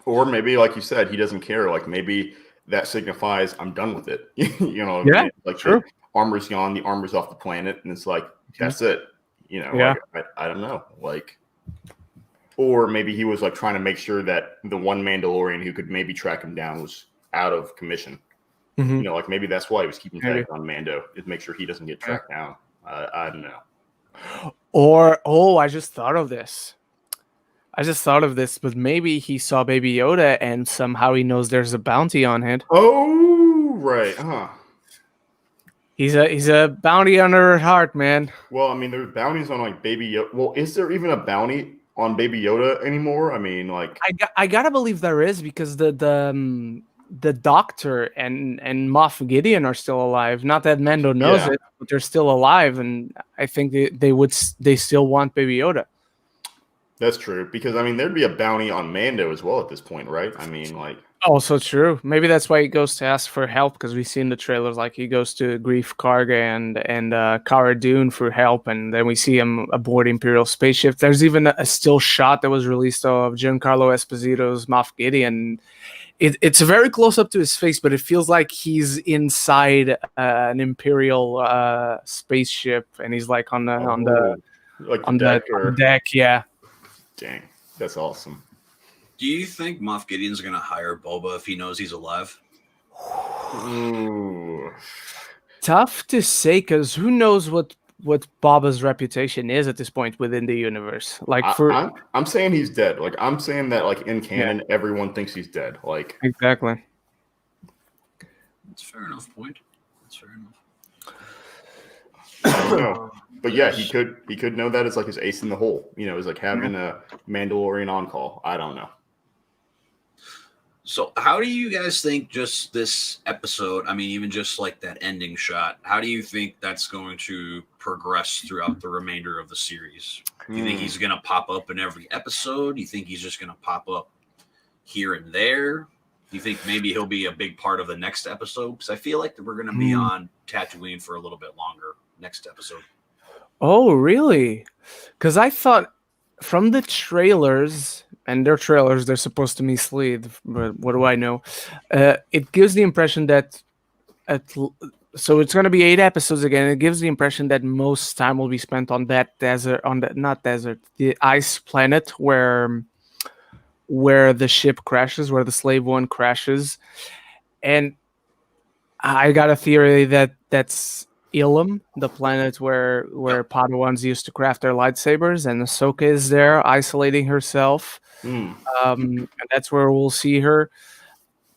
Or maybe, like you said, he doesn't care. Like maybe that signifies I'm done with it. I mean? Like the armor's gone, the armor's off the planet, and it's like, that's it. Like, I don't know. Like, or maybe he was like trying to make sure that the one Mandalorian who could maybe track him down was out of commission. Like maybe that's why he was keeping tabs on Mando, is make sure he doesn't get tracked down. I don't know. Or I just thought of this. But maybe he saw Baby Yoda and somehow he knows there's a bounty on it. Oh, right. He's a bounty hunter at heart, man. Well, I mean, there's bounties on like Baby Yoda. Well, is there even a bounty on Baby Yoda anymore? I mean, like, I gotta believe there is, because the Doctor and Moff Gideon are still alive. Not that Mando knows it, but they're still alive, and I think they still want Baby Yoda. That's true because I mean there'd be a bounty on Mando as well at this point, right? I mean, like, Also true. Maybe that's why he goes to ask for help because we see in the trailers like he goes to Grief Karga and Cara Dune for help, and then we see him aboard Imperial spaceship. There's even a still shot that was released of Giancarlo Esposito's Moff Gideon. It's very close up to his face, but it feels like he's inside an Imperial spaceship, and he's like on the like on deck the or deck. Yeah. dang, that's awesome. Do you think Moff Gideon's going to hire Boba if he knows he's alive? Ooh. Tough to say because who knows what Boba's reputation is at this point within the universe. Like I'm saying he's dead. Like I'm saying that like in canon, everyone thinks he's dead. Like exactly. That's a fair enough point. That's fair enough. I don't know. But yeah, he could know that as like his ace in the hole. You know, it's like having a Mandalorian on call. I don't know. So how do you guys think just this episode, I mean, even just like that ending shot, how do you think that's going to progress throughout the remainder of the series? Do you think he's going to pop up in every episode? Do you think he's just going to pop up here and there? Do you think maybe he'll be a big part of the next episode? Because I feel like we're going to be on Tatooine for a little bit longer next episode. Oh, really? Because I thought from the trailers, and their trailers, they're supposed to mislead, but what do I know? It gives the impression that so it's going to be 8 episodes again. It gives the impression that most time will be spent on that desert, the ice planet where the ship crashes, where the Slave One crashes. And I got a theory that that's Ilum, the planet where Padawans used to craft their lightsabers, and Ahsoka is there isolating herself. And that's where we'll see her.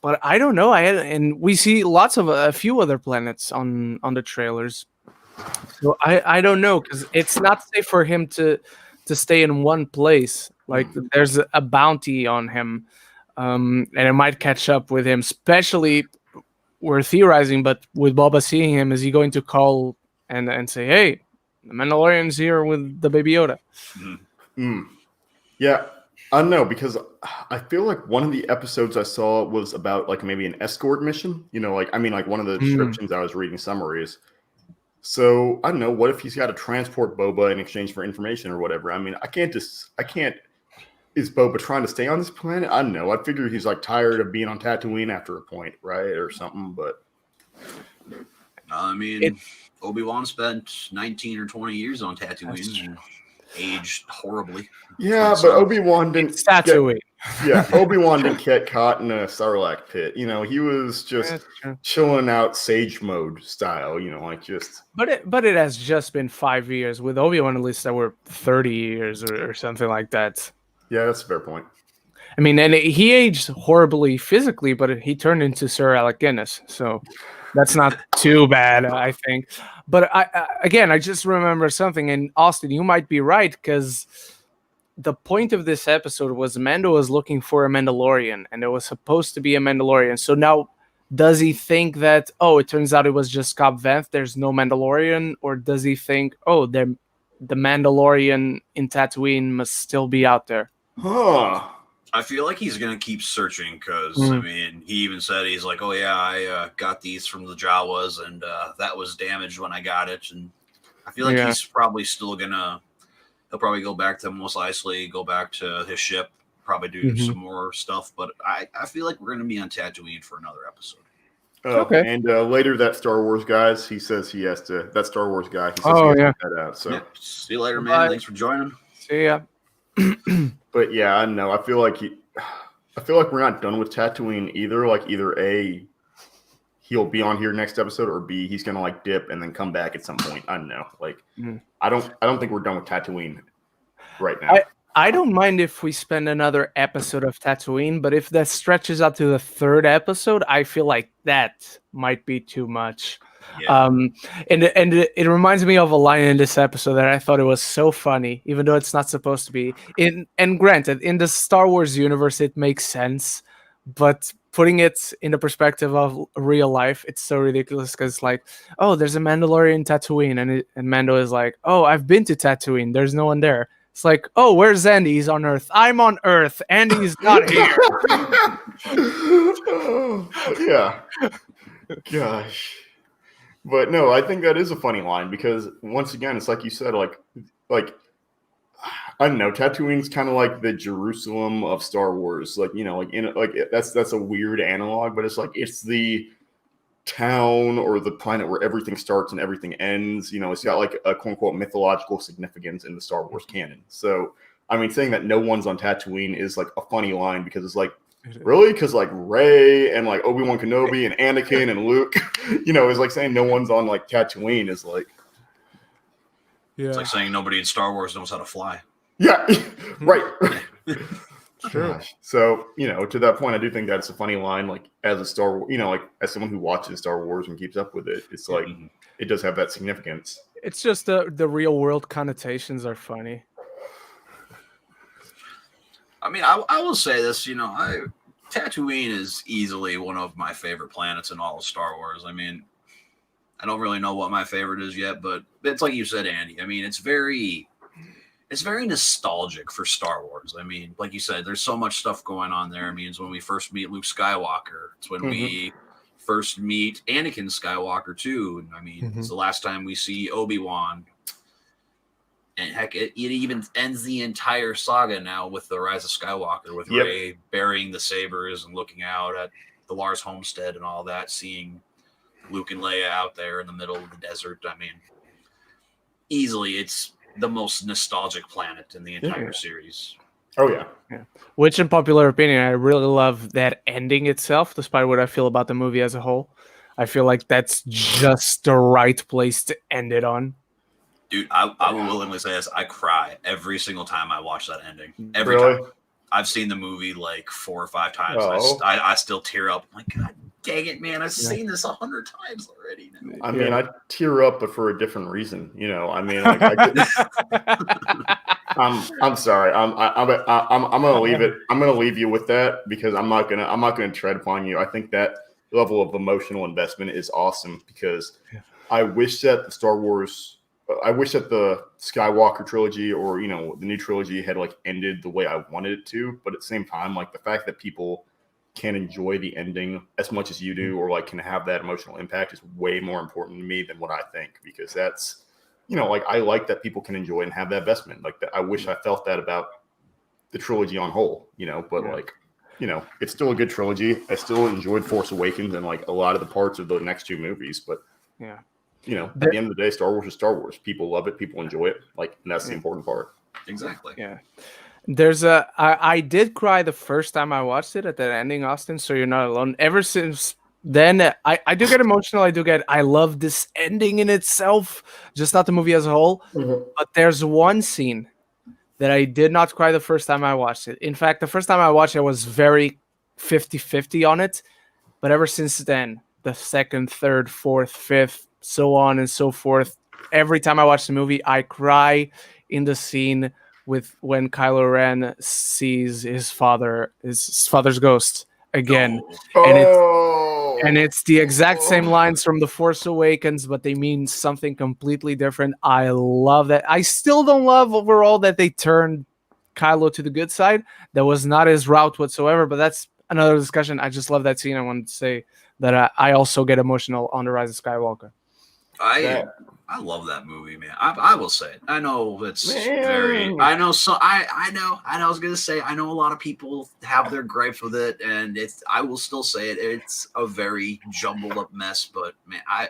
But I don't know. And we see lots of a few other planets on the trailers. So I don't know because it's not safe for him to stay in one place. Like there's a bounty on him, and it might catch up with him. Especially, we're theorizing, but with Boba seeing him, is he going to call and say, "Hey, the Mandalorian's here with the Baby Yoda"? Yeah. I don't know because I feel like one of the episodes I saw was about like maybe an escort mission. You know, like I mean, like one of the descriptions I was reading summaries. So I don't know. What if he's got to transport Boba in exchange for information or whatever? I mean, I can't. Is Boba trying to stay on this planet? I don't know. I figure he's like tired of being on Tatooine after a point, right, or something. But I mean, Obi-Wan spent 19 or 20 years on Tatooine and aged horribly. Yeah, but Obi-Wan didn't. Tatooine. Obi-Wan didn't get caught in a Sarlacc pit. You know, he was just chilling out sage mode style. You know, like just. But it has just been 5 years. With Obi-Wan, at least, that were 30 years or something like that. Yeah, that's a fair point. I mean, and he aged horribly physically, but he turned into Sir Alec Guinness, so that's not too bad, I think. But I just remember something, and Austin, you might be right, because the point of this episode was Mando was looking for a Mandalorian, and there was supposed to be a Mandalorian. So now, does he think that, it turns out it was just Cobb Vanth, there's no Mandalorian, or does he think, the Mandalorian in Tatooine must still be out there? I feel like he's going to keep searching because, I mean, he even said he's like, oh, yeah, I got these from the Jawas and that was damaged when I got it. And I feel like he's probably still going to, he'll probably go back to Mos Eisley, go back to his ship, probably do some more stuff. But I feel like we're going to be on Tatooine for another episode. Okay. And later, that Star Wars guy, he says he has to, that Star Wars guy, he says he has to get that out. So see you later, man. Thanks for joining. See ya. But yeah, I know. I feel like we're not done with Tatooine either. Like either A, he'll be on here next episode, or B, he's gonna like dip and then come back at some point. I don't know. Like I don't think we're done with Tatooine right now. I don't mind if we spend another episode of Tatooine, but if that stretches out to the 3rd episode, I feel like that might be too much. Yeah. And it reminds me of a line in this episode that I thought it was so funny, even though it's not supposed to be. And granted, in the Star Wars universe, it makes sense, but putting it in the perspective of real life, it's so ridiculous because, like, there's a Mandalorian Tatooine, and Mando is like, I've been to Tatooine. There's no one there. It's like, oh, where's Andy? He's on Earth. I'm on Earth. Andy's not here. Yeah. Gosh. But no, I think that is a funny line because once again, it's like you said, like I don't know, Tatooine's kind of like the Jerusalem of Star Wars. Like, that's a weird analog, but it's like it's the town or the planet where everything starts and everything ends. It's got like a quote unquote mythological significance in the Star Wars canon. So, I mean, saying that no one's on Tatooine is like a funny line because it's like, really? Because like Rey and like Obi-Wan Kenobi and Anakin and Luke, is like saying no one's on like Tatooine is like. Yeah. It's like saying nobody in Star Wars knows how to fly. Yeah, right. Sure. Gosh. So, to that point, I do think that's a funny line. Like as a Star Wars, like as someone who watches Star Wars and keeps up with it, it's like it does have that significance. It's just the real world connotations are funny. I mean, I will say this, Tatooine is easily one of my favorite planets in all of Star Wars. I mean, I don't really know what my favorite is yet, but it's like you said, Andy. I mean, it's very nostalgic for Star Wars. I mean, like you said, there's so much stuff going on there. I mean, it's when we first meet Luke Skywalker. It's when we first meet Anakin Skywalker too. And I mean, it's the last time we see Obi-Wan. And heck, it even ends the entire saga now with the Rise of Skywalker, with Rey burying the sabers and looking out at the Lars homestead and all that, seeing Luke and Leia out there in the middle of the desert. I mean, easily it's the most nostalgic planet in the entire series. Oh, yeah. Which, in popular opinion, I really love that ending itself, despite what I feel about the movie as a whole. I feel like that's just the right place to end it on. Dude, I will willingly say this. I cry every single time I watch that ending. Every Really? time. I've seen the movie like 4 or 5 times. Oh. I still tear up. I'm like, God dang it, man. I've seen this 100 times already now. I mean, I tear up, but for a different reason. I mean, like, I'm sorry. I'm gonna leave it. I'm gonna leave you with that because I'm not gonna tread upon you. I think that level of emotional investment is awesome because I wish that the Skywalker trilogy or the new trilogy had like ended the way I wanted it to. But at the same time, like the fact that people can enjoy the ending as much as you do, or like can have that emotional impact, is way more important to me than what I think, because that's like I like that people can enjoy and have that investment. Like that, I wish I felt that about the trilogy on whole, but like it's still a good trilogy. I still enjoyed Force Awakens and like a lot of the parts of the next 2 movies, but at the end of the day, Star Wars is Star Wars. People love it, people enjoy it, like, and that's the important part. Exactly. Yeah. I did cry the first time I watched it at that ending, Austin, so you're not alone. Ever since then, I do get emotional. I love this ending in itself, just not the movie as a whole. But there's one scene that I did not cry the first time I watched it. In fact, the first time I watched it, I was very 50-50 on it. But ever since then, the second, third, fourth, fifth, so on and so forth, every time I watch the movie, I cry in the scene with when Kylo Ren sees his father's ghost again. And it's the exact same lines from The Force Awakens, but they mean something completely different. I love that. I still don't love overall that they turned Kylo to the good side. That was not his route whatsoever, but that's another discussion. I just love that scene. I wanted to say that I also get emotional on The Rise of Skywalker. I love that movie, man. I will say it. I know it's very. I know. So I know. I was gonna say. I know a lot of people have their gripes with it, and it's. I will still say it. It's a very jumbled up mess, but man, I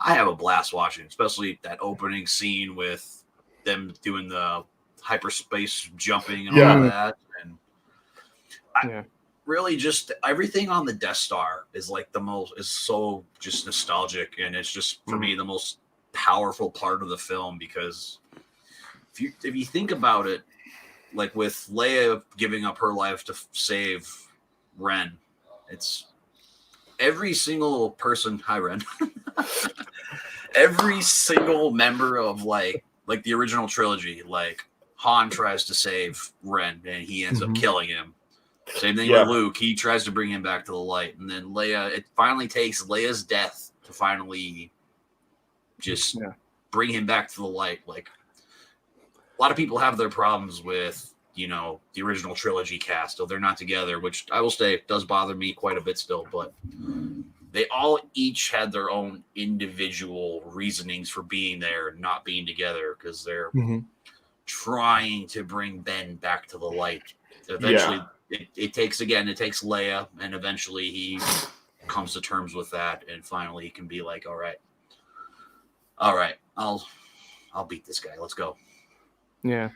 have a blast watching, especially that opening scene with them doing the hyperspace jumping and all that, and really just everything on the Death Star is like is so just nostalgic, and it's just for me the most powerful part of the film, because if you think about it, like with Leia giving up her life to save Ren, it's every single person. Hi, Ren. Every single member of like the original trilogy, like Han tries to save Ren and he ends up killing him. Same thing with Luke. He tries to bring him back to the light. And then Leia, it finally takes Leia's death to finally just bring him back to the light. Like a lot of people have their problems with, the original trilogy cast. So they're not together, which I will say does bother me quite a bit still. But they all each had their own individual reasonings for being there and not being together because they're trying to bring Ben back to the light. Eventually, it takes Leia, and eventually he comes to terms with that, and finally he can be like, all right, I'll beat this guy. Let's go. Yeah,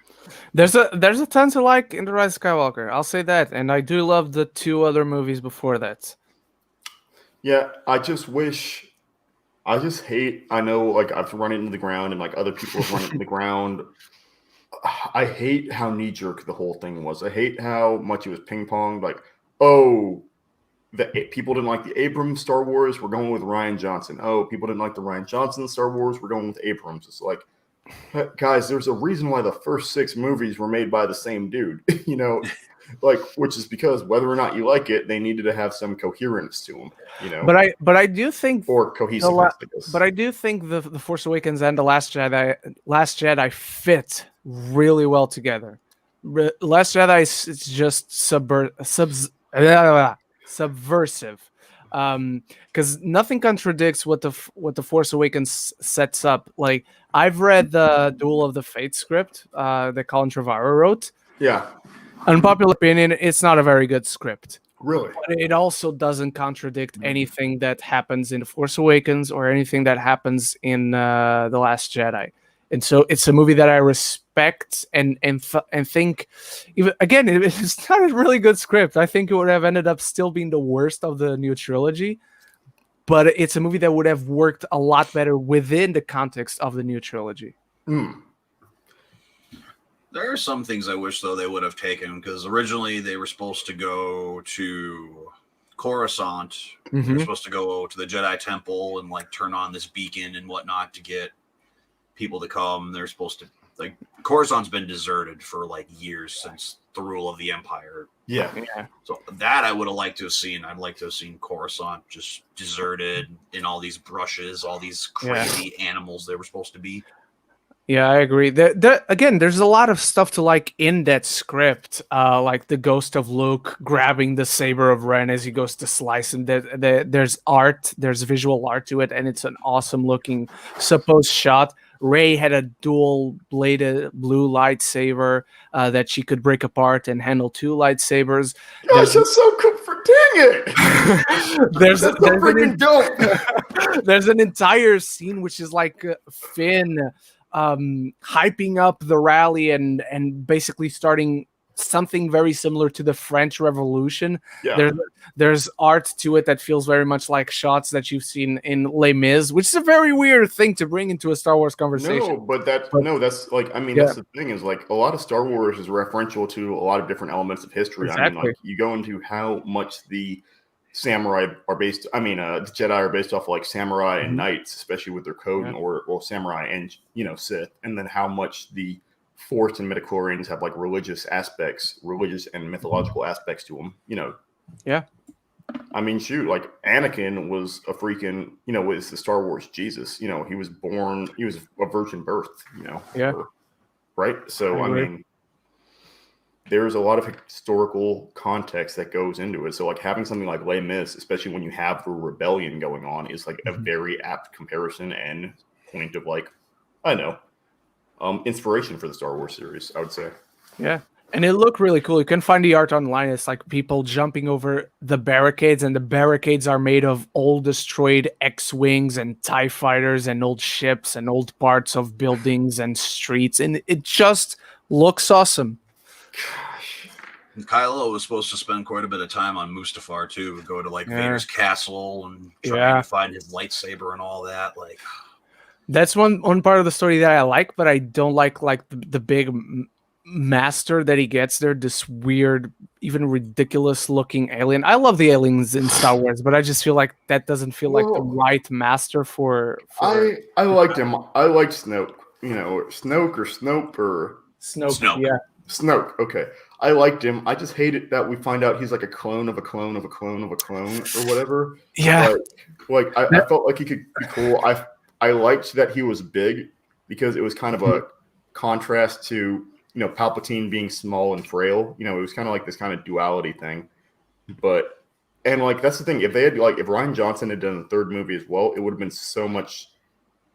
there's a ton to like in The Rise of Skywalker. I'll say that, and I do love the 2 other movies before that. Yeah, I just hate. I know, like I've run it into the ground, and like other people have run it into the ground. I hate how knee jerk the whole thing was. I hate how much it was ping ponged. Like, oh, people didn't like the Abrams Star Wars. We're going with Rian Johnson. Oh, people didn't like the Rian Johnson Star Wars. We're going with Abrams. It's like, guys, there's a reason why the first 6 movies were made by the same dude. Like, which is because whether or not you like it, they needed to have some coherence to them. But I do think or cohesiveness. But I do think the Force Awakens and the Last Jedi fit really well together. Last Jedi is just subversive, because nothing contradicts what the Force Awakens sets up. Like, I've read the Duel of the Fates script that Colin Trevorrow wrote. Yeah. Unpopular opinion, it's not a very good script. Really? But it also doesn't contradict anything that happens in The Force Awakens or anything that happens in The Last Jedi. And so it's a movie that I respect and think, even again, it's not a really good script. I think it would have ended up still being the worst of the new trilogy, but it's a movie that would have worked a lot better within the context of the new trilogy. There are some things I wish, though, they would have taken, because originally they were supposed to go to Coruscant. They were supposed to go to the Jedi Temple and like turn on this beacon and whatnot to get people to come. They're supposed to, like, Coruscant's been deserted for like years since the rule of the Empire. Yeah. So that I would have liked to have seen. I'd like to have seen Coruscant just deserted in all these brushes, all these crazy animals they were supposed to be. Yeah, I agree. Again, there's a lot of stuff to like in that script, like the ghost of Luke grabbing the saber of Ren as he goes to slice him. There's art, there's visual art to it, and it's an awesome looking supposed shot. Rey had a dual-bladed blue lightsaber that she could break apart and handle 2 lightsabers. Gosh, that's so cool. Dang it! There's so freaking dope. There's an entire scene which is like Finn hyping up the rally and basically starting something very similar to the French Revolution. Yeah. There's art to it that feels very much like shots that you've seen in Les Mis, which is a very weird thing to bring into a Star Wars conversation. That's like, I mean, that's the thing, is like a lot of Star Wars is referential to a lot of different elements of history. Exactly. I mean, like you go into how much the samurai are based. I mean, the Jedi are based off of like samurai and knights, especially with their code, or samurai and Sith, and then how much the Force and midichlorians have like religious and mythological aspects to them. Yeah. I mean, shoot, like Anakin was a freaking, was the Star Wars Jesus. He was a virgin birth. Right. So I mean, there's a lot of historical context that goes into it. So like having something like Les Mis, especially when you have the rebellion going on, is like a very apt comparison and point of like, I know, inspiration for the Star Wars series, I would say. Yeah. And it looked really cool. You can find the art online. It's like people jumping over the barricades, and the barricades are made of old destroyed X-Wings and TIE fighters and old ships and old parts of buildings and streets. And it just looks awesome. Gosh. Kylo was supposed to spend quite a bit of time on Mustafar too, go to like Vader's castle and try to find his lightsaber and all that. Like, that's one part of the story that I like, but I don't like the big master that he gets there. This weird, even ridiculous looking alien. I love the aliens in Star Wars, but I just feel like that doesn't feel like the right master for. I liked him. I liked Snoke. Snoke or Snope or Snoke. Yeah. Snoke. Okay. I liked him. I just hated that we find out he's like a clone of a clone of a clone of a clone or whatever. Yeah. I felt like he could be cool. I liked that he was big because it was kind of contrast to Palpatine being small and frail. It was kind of like this kind of duality thing. But and like that's the thing. If they had if Ryan Johnson had done the third movie as well, it would have been so much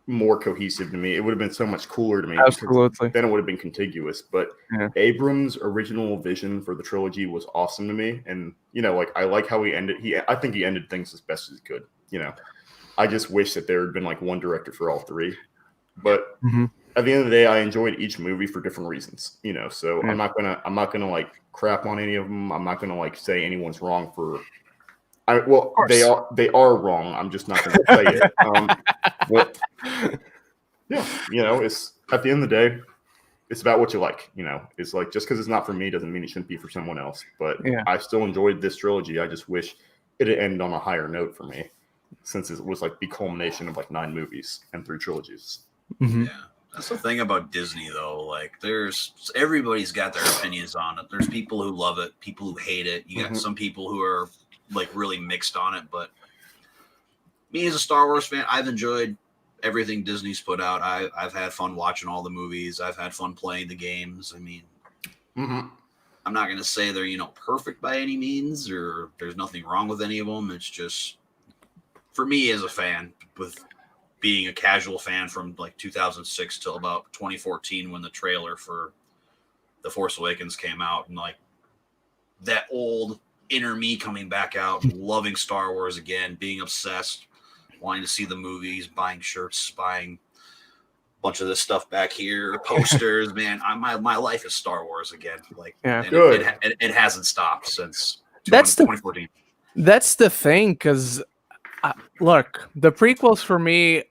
more cohesive to me. It would have been so much cooler to me. Absolutely. Then it would have been contiguous. But Abrams' original vision for the trilogy was awesome to me. And, I like how he ended. I think he ended things as best as he could. I just wish that there had been like one director for all three. But at the end of the day, I enjoyed each movie for different reasons. So I'm not gonna like crap on any of them. I'm not gonna like say anyone's wrong for. They are wrong. I'm just not going to say it. But it's at the end of the day, it's about what you like. It's like just because it's not for me doesn't mean it shouldn't be for someone else. But I still enjoyed this trilogy. I just wish it had ended on a higher note for me, since it was like the culmination of like 9 movies and 3 trilogies. Yeah, that's the thing about Disney, though. Like, everybody's got their opinions on it. There's people who love it, people who hate it. You got some people who are like really mixed on it, but me as a Star Wars fan, I've enjoyed everything Disney's put out. I've had fun watching all the movies. I've had fun playing the games. I mean, I'm not going to say they're, perfect by any means, or there's nothing wrong with any of them. It's just, for me as a fan, with being a casual fan from like 2006 till about 2014 when the trailer for The Force Awakens came out, and like that old inner me coming back out, loving Star Wars again, being obsessed, wanting to see the movies, buying shirts, buying a bunch of this stuff back here, posters. Man, my life is Star Wars again. Like, it hasn't stopped since 2014. That's the thing, because look, the prequels for me,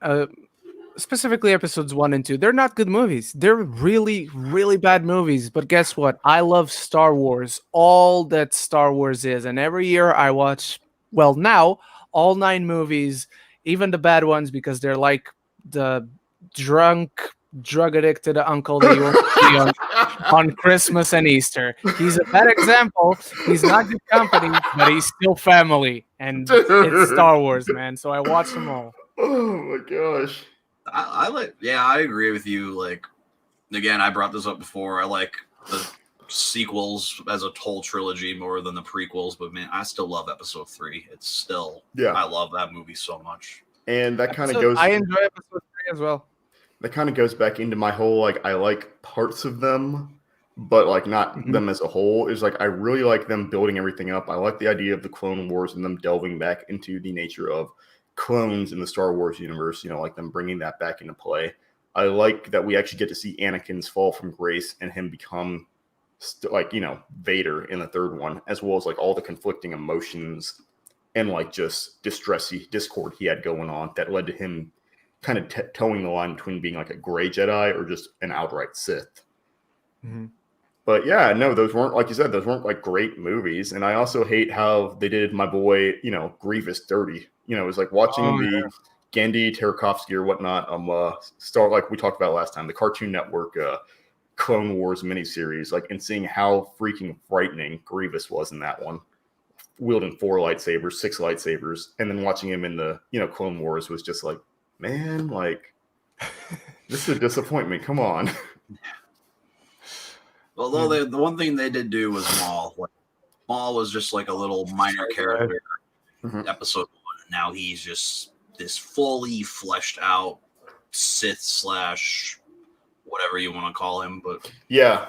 specifically episodes 1 and 2, they're not good movies. They're really, really bad movies. But guess what? I love Star Wars, all that Star Wars is. And every year I watch, now, all 9 movies, even the bad ones, because they're like the drug-addicted uncle that you want to see on Christmas and Easter. He's a bad example. He's not good company, but he's still family. And it's Star Wars, man. So I watch them all. Oh, my gosh. I agree with you. Like, again, I brought this up before. I like the sequels as a whole trilogy more than the prequels, but man, I still love episode 3. It's still, I love that movie so much. And that kind of goes. I enjoy episode 3 as well. That kind of goes back into my whole, like, I like parts of them, but like not them as a whole. Is like, I really like them building everything up. I like the idea of the Clone Wars and them delving back into the nature of clones in the Star Wars universe, like them bringing that back into play. I like that we actually get to see Anakin's fall from grace and him become Vader in the third one, as well as like all the conflicting emotions and like just discord he had going on that led to him kind of towing the line between being like a gray Jedi or just an outright Sith. But yeah, no, those weren't, like you said, those weren't like great movies. And I also hate how they did my boy, Grievous dirty. It was like watching Genndy Tartakovsky or whatnot, like we talked about last time, the Cartoon Network Clone Wars miniseries, like, and seeing how freaking frightening Grievous was in that one, wielding 4 lightsabers, 6 lightsabers, and then watching him in the, Clone Wars was just like, man, like, this is a disappointment. Come on. Although the one thing they did do was Maul. Like, Maul was just like a little minor character episode 1. Now he's just this fully fleshed out Sith / whatever you want to call him. But yeah,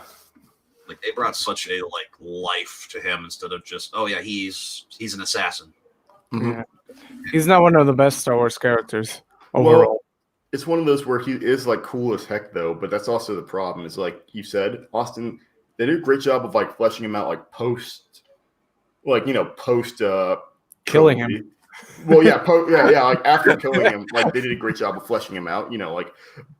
like they brought such a like life to him instead of just, oh yeah, he's an assassin. Yeah. He's not one of the best Star Wars characters overall. Well, it's one of those where he is like cool as heck though, but that's also the problem. Is like you said, Austin, they did a great job of like fleshing him out, like post killing him. Well, yeah, like after killing him, like they did a great job of fleshing him out,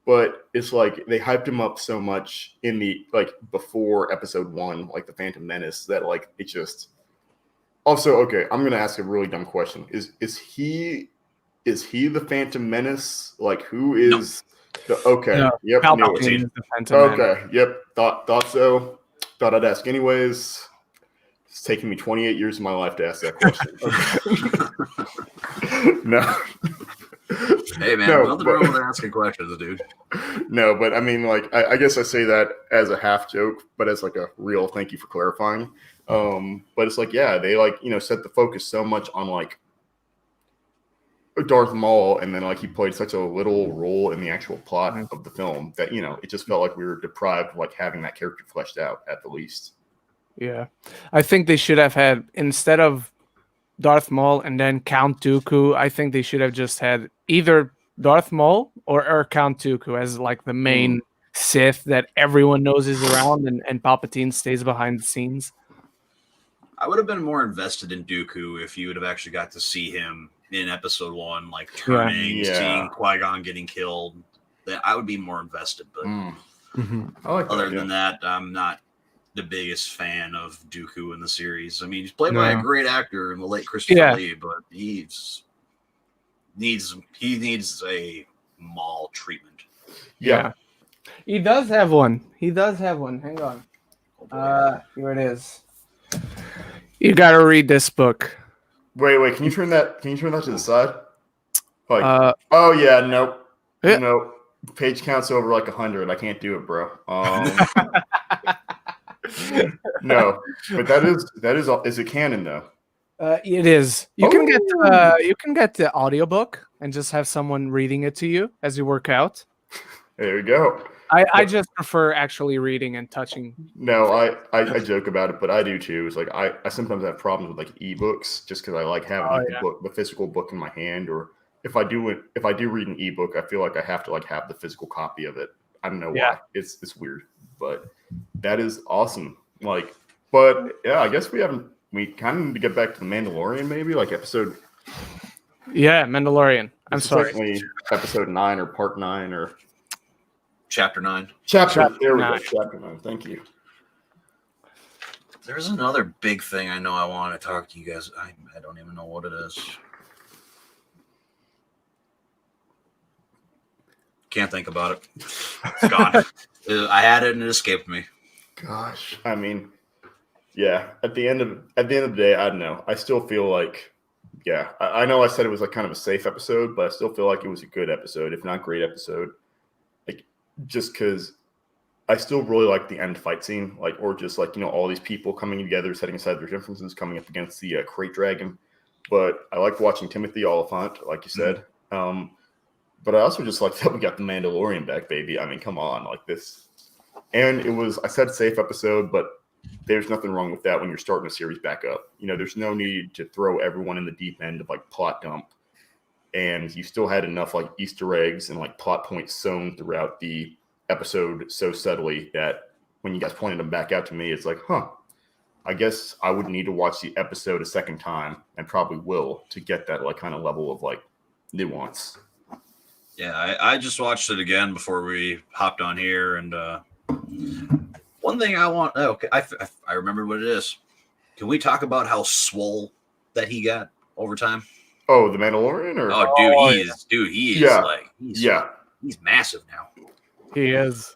but it's like they hyped him up so much in the like before episode 1, like the Phantom Menace, that like it just. Also, okay, I'm gonna ask a really dumb question. Is he the Phantom Menace? Like, who is the? Okay, no, yep, Palpatine is the Phantom okay, Menace. Yep, thought so. Thought I'd ask anyways. It's taken me 28 years of my life to ask that question. Okay. No. Hey man, No, nothing but- wrong with asking questions, dude. No, but I mean, like, I guess I say that as a half joke, but as like a real thank you for clarifying. But it's like, yeah, they like, set the focus so much on like Darth Maul, and then like he played such a little role in the actual plot of the film that it just felt like we were deprived of like having that character fleshed out at the least. Yeah, I think they should have had, instead of Darth Maul and then Count Dooku, I think they should have just had either Darth Maul or Count Dooku as like the main Sith that everyone knows is around, and Palpatine stays behind the scenes. I would have been more invested in Dooku if you would have actually got to see him in episode 1, like turning, seeing Qui-Gon getting killed. That I would be more invested, but I like other that, than that, I'm not the biggest fan of Dooku in the series. I mean, he's played by a great actor in the late Christopher Lee, but he needs a Maul treatment. Yeah. He does have one. Hang on. Here it is. You got to read this book. Wait, can you turn that to the side? Like, oh yeah, nope. Yeah. Nope. Page count's over like 100. I can't do it, bro. No, but is it canon though? It is. You can get the audiobook and just have someone reading it to you as you work out. There you go. I just prefer actually reading and touching. No, I joke about it, but I do too. It's like I sometimes have problems with like ebooks just because I like having the physical book in my hand, or if I do read an ebook, I feel like I have to like have the physical copy of it. I don't know why. It's weird, but that is awesome. Like, but yeah, I guess we kind of need to get back to the Mandalorian, maybe like episode. Yeah, Mandalorian. I'm sorry. Episode 9 or part 9 or Chapter 9. Chapter there we 9. Go. Chapter 9. Thank you. There's another big thing I know I want to talk to you guys. I don't even know what it is. Can't think about it. It's gone. I had it and it escaped me. Gosh, I mean, yeah. At the end of the day, I don't know. I still feel like, yeah. I know I said it was like kind of a safe episode, but I still feel like it was a good episode, if not great episode. Like, just because I still really like the end fight scene, like, or just like all these people coming together, setting aside their differences, coming up against the Crate Dragon. But I like watching Timothy Oliphant, like you said. But I also just like that we got the Mandalorian back, baby. I mean, come on, like this. And it was, I said safe episode, but there's nothing wrong with that when you're starting a series back up. There's no need to throw everyone in the deep end of like plot dump. And you still had enough like Easter eggs and like plot points sewn throughout the episode so subtly that when you guys pointed them back out to me, it's like, I guess I would need to watch the episode a second time, and probably will, to get that like kind of level of like nuance. Yeah, I just watched it again before we hopped on here, and one thing I want. Okay, I remember what it is. Can we talk about how swole that he got over time? Oh, the Mandalorian, or he's massive now. He is.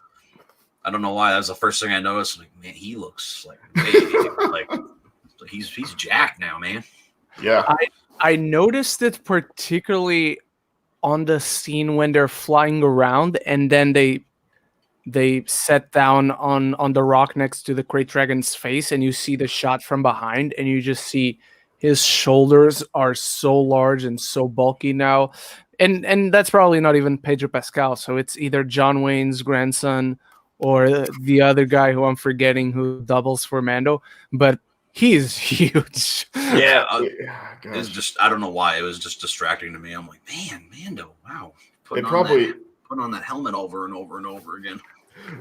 I don't know why. That was the first thing I noticed. Like, man, he looks like a baby. like he's jacked now, man. Yeah, I noticed it particularly on the scene when they're flying around, and then they set down on the rock next to the Great Dragon's face, and you see the shot from behind, and you just see his shoulders are so large and so bulky now. And that's probably not even Pedro Pascal. So it's either John Wayne's grandson or the other guy who I'm forgetting who doubles for Mando. But he's huge. Yeah. It's just, I don't know why. It was just distracting to me. I'm like, man, Mando, wow. Putting on that helmet over and over and over again.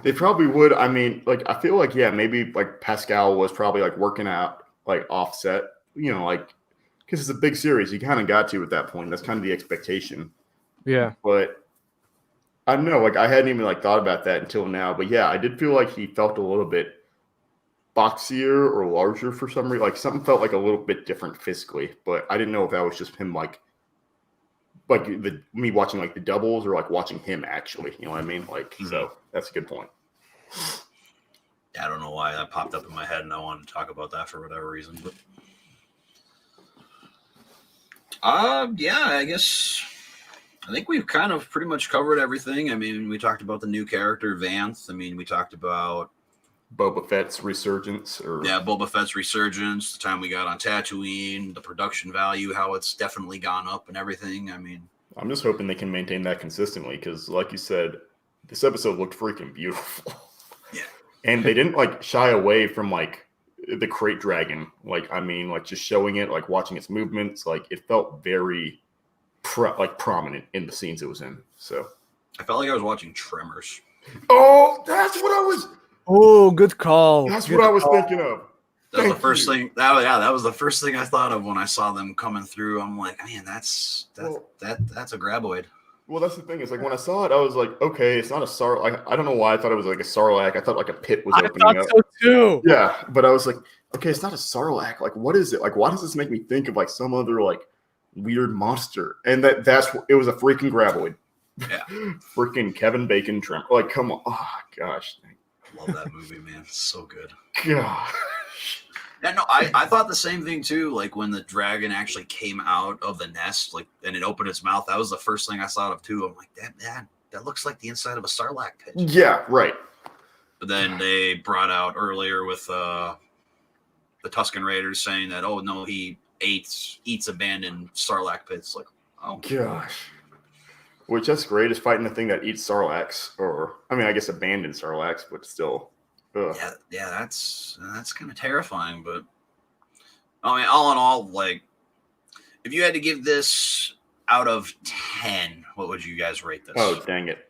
They probably would. I mean, like, I feel like, yeah, maybe like Pascal was probably like working out like offset, like, because it's a big series. You kind of got to at that point. That's kind of the expectation. Yeah. But I don't know. Like, I hadn't even like thought about that until now. But yeah, I did feel like he felt a little bit boxier or larger for some reason. Like, something felt like a little bit different physically. But I didn't know if that was just him like me watching like the doubles or like watching him actually. You know what I mean? Like, so that's a good point. I don't know why that popped up in my head, and I wanted to talk about that for whatever reason. But yeah, I guess I think we've kind of pretty much covered everything. I mean, we talked about the new character, Vance. I mean, we talked about Boba Fett's resurgence. Boba Fett's resurgence, the time we got on Tatooine, the production value, how it's definitely gone up and everything. I mean, I'm just hoping they can maintain that consistently because, like you said, this episode looked freaking beautiful. Yeah. And they didn't, like, shy away from, like, the crate dragon. Like, I mean, like, just showing it, like, watching its movements. Like, it felt very... prominent in the scenes it was in. So I felt like I was watching Tremors. Oh, that's what I was. Oh, good call. That's good what I was thinking of. That was the first thing. That was the first thing I thought of when I saw them coming through. I'm like, man, that's a graboid. Well, that's the thing. It's like when I saw it, I was like, okay, it's not a Sarlacc. I don't know why I thought it was like a Sarlacc. I thought like a pit was opening up. I thought so too. Yeah, but I was like, okay, it's not a Sarlacc. Like, what is it? Like, why does this make me think of like some other like weird monster? And that's it was a freaking graboid. Yeah, freaking Kevin Bacon trim. Like, come on. Oh gosh, love that movie, man. It's so good. God. Yeah, no, I thought the same thing too. Like when the dragon actually came out of the nest, like and it opened its mouth. That was the first thing I thought of too. I'm like, that looks like the inside of a Sarlacc pit. Yeah, right. But then they brought out earlier with the Tusken Raiders saying that, oh no, he eats abandoned Sarlacc pits. Like, oh gosh. Which that's great is fighting the thing that eats Sarlaccs, or I mean, I guess abandoned Sarlaccs, but still. Ugh. Yeah, that's kind of terrifying. But I mean, all in all, like, if you had to give this out of 10, what would you guys rate this? Oh, dang it!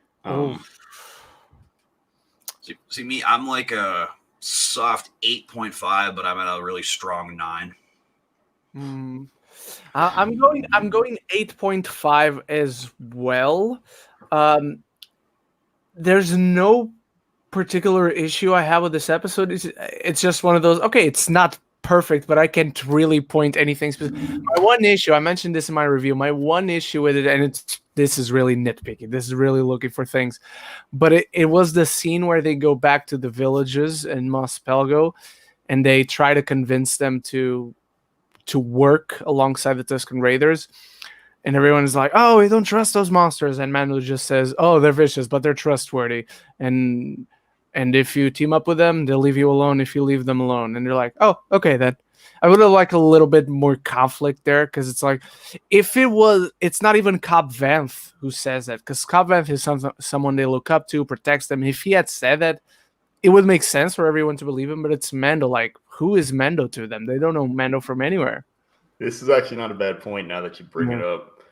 See me, I'm like a soft 8.5, but I'm at a really strong 9. I'm going 8.5 as well. There's no particular issue I have with this episode. It's just one of those, okay, it's not perfect, but I can't really point anything specific. My one issue, I mentioned this in my review, my one issue with it, and this is really nitpicky, this is really looking for things, but it was the scene where they go back to the villages in Mos Pelgo and they try to convince them to work alongside the Tusken Raiders. And everyone's like, oh, we don't trust those monsters. And Mando just says, oh, they're vicious, but they're trustworthy. And if you team up with them, they'll leave you alone if you leave them alone. And they're like, oh, okay, then. I would have liked a little bit more conflict there, because it's like, it's not even Cobb Vanth who says that, because Cobb Vanth is someone they look up to, protects them. If he had said that, it would make sense for everyone to believe him, but it's Mando. Like, who is Mando to them? They don't know Mando from anywhere. This is actually not a bad point now that you bring it up.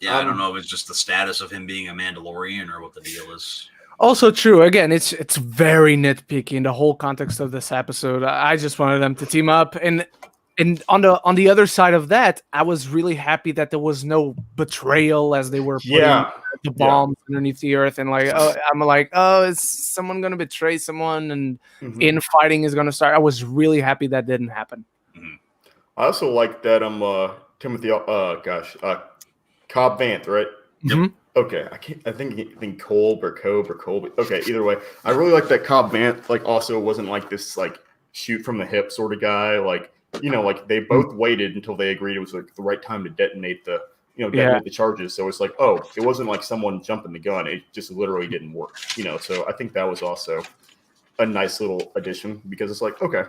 Yeah, I don't know if it's just the status of him being a Mandalorian or what the deal is. Also true. Again, it's very nitpicky in the whole context of this episode. I just wanted them to team up, and on the other side of that, I was really happy that there was no betrayal as they were putting the bombs underneath the earth, and like, I'm like, oh, is someone gonna betray someone, and infighting is gonna start? I was really happy that didn't happen. I also like that Timothy. Cobb Vanth, right? Yep. Okay, I think Kolb or Colby. Okay, either way, I really like that Cobb Vanth. Like, also wasn't like this like shoot from the hip sort of guy. Like, you know, like they both waited until they agreed it was like the right time to detonate the charges. So it's like, oh, it wasn't like someone jumping the gun. It just literally didn't work. You know, so I think that was also a nice little addition, because it's like, okay,